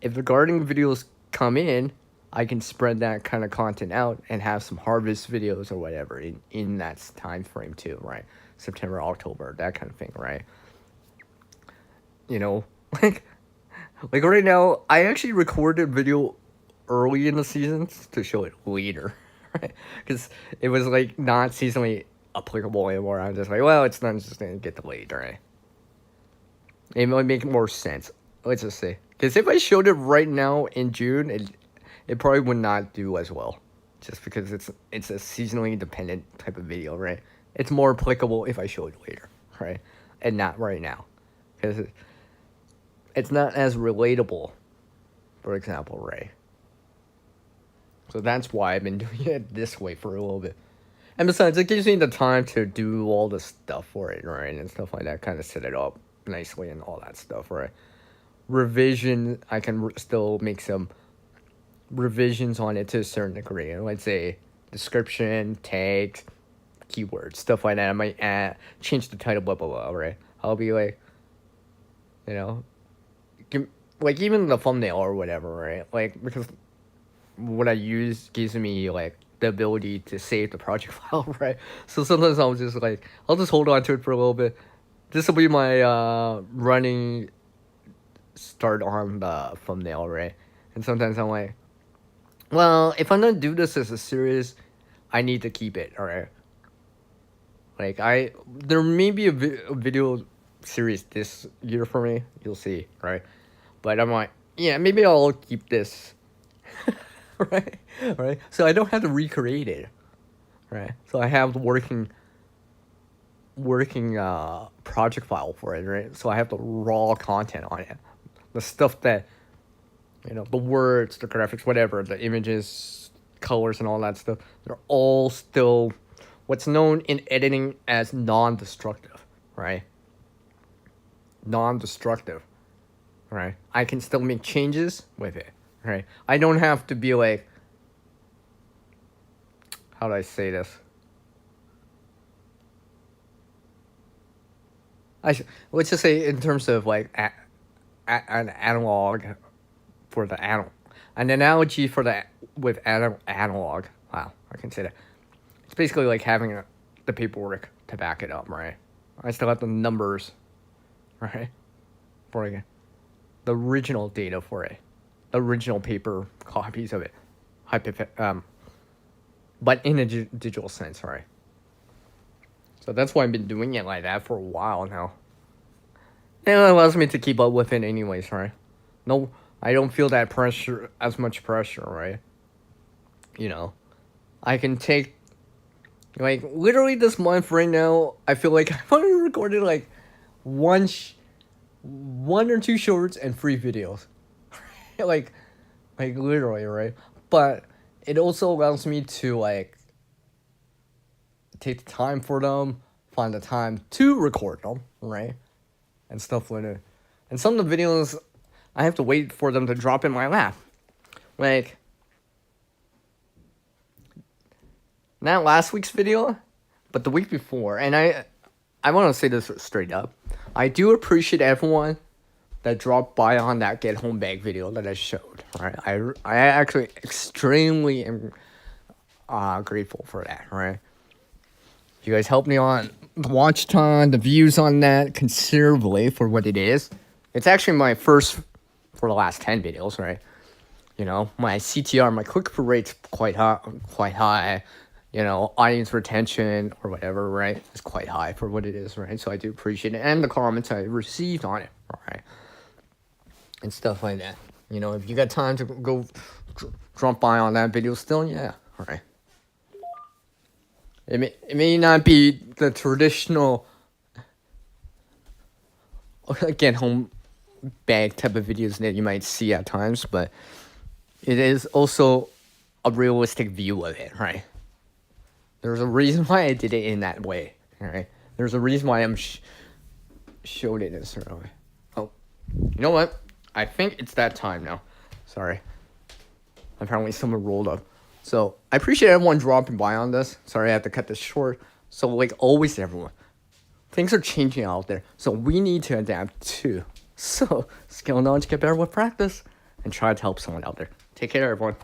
if the gardening videos come in, I can spread that kind of content out and have some harvest videos or whatever in that time frame too, right? September, October, that kind of thing, right? You know, like right now, I actually recorded a video early in the seasons to show it later, right? Because it was like not seasonally applicable anymore. I'm just like, well, it's not just gonna get delayed, right? It might make more sense. Let's just say, because if I showed it right now in June, it probably would not do as well, just because it's a seasonally dependent type of video, right? It's more applicable if I show it later, right, and not right now, because it's not as relatable, for example, right? So that's why I've been doing it this way for a little bit. And besides, it gives me the time to do all the stuff for it, right? And stuff like that, kind of set it up nicely and all that stuff, right? Revision, I can still make some revisions on it to a certain degree. Let's say description, tags, keywords, stuff like that. I might add, change the title, blah, blah, blah, right? I'll be like, you know, like even the thumbnail or whatever, right? Like, because what I use gives me like the ability to save the project file, right? So sometimes I'll just hold on to it for a little bit. This will be my running start on the thumbnail, right? And sometimes I'm like, well, if I'm gonna do this as a series, I need to keep it, alright? Like there may be a video series this year for me. You'll see, right? But I'm like, yeah, maybe I'll keep this. Right? Right? So I don't have to recreate it. Right? So I have the working project file for it, right? So I have the raw content on it. The stuff that, you know, the words, the graphics, whatever, the images, colors, and all that stuff, they're all still what's known in editing as non-destructive, right? Non-destructive, right? I can still make changes with it. Right, I don't have to be like, how do I say this? Let's just say in terms of like an analog for the an analogy for the with analog. Wow, I can say that. It's basically like having the paperwork to back it up, right? I still have the numbers, right, for like, the original data for it. Original paper copies of it, but in a digital sense, right? So that's why I've been doing it like that for a while now. And it allows me to keep up with it anyways, right? No, I don't feel that pressure, as much pressure, right? You know, I can take, like, literally this month right now, I feel like I've only recorded like one or two shorts and 3 videos. like literally, right? But it also allows me to like take the time for them, find the time to record them, right? And stuff like that. And some of the videos, I have to wait for them to drop in my lap. Like, not last week's video, but the week before. And I want to say this straight up. I do appreciate everyone that dropped by on that get home bag video that I showed, right? I actually extremely am grateful for that, right? You guys helped me on the watch time, the views on that considerably for what it is. It's actually my first for the last 10 videos, right? You know, my CTR, my click-through rate's quite high. You know, audience retention or whatever, right? It's quite high for what it is, right? So I do appreciate it. And the comments I received on it, right? And stuff like that. You know, if you got time to go drop by on that video still, yeah, alright. It may not be the traditional get home bag type of videos that you might see at times, but it is also a realistic view of it, right? There's a reason why I did it in that way, alright? There's a reason why I'm showed it in a certain way. Oh, you know what? I think it's that time now. Sorry. Apparently someone rolled up. So, I appreciate everyone dropping by on this. Sorry I have to cut this short. So, like always, everyone, things are changing out there. So, we need to adapt too. So, skill and knowledge get better with practice. And try to help someone out there. Take care, everyone.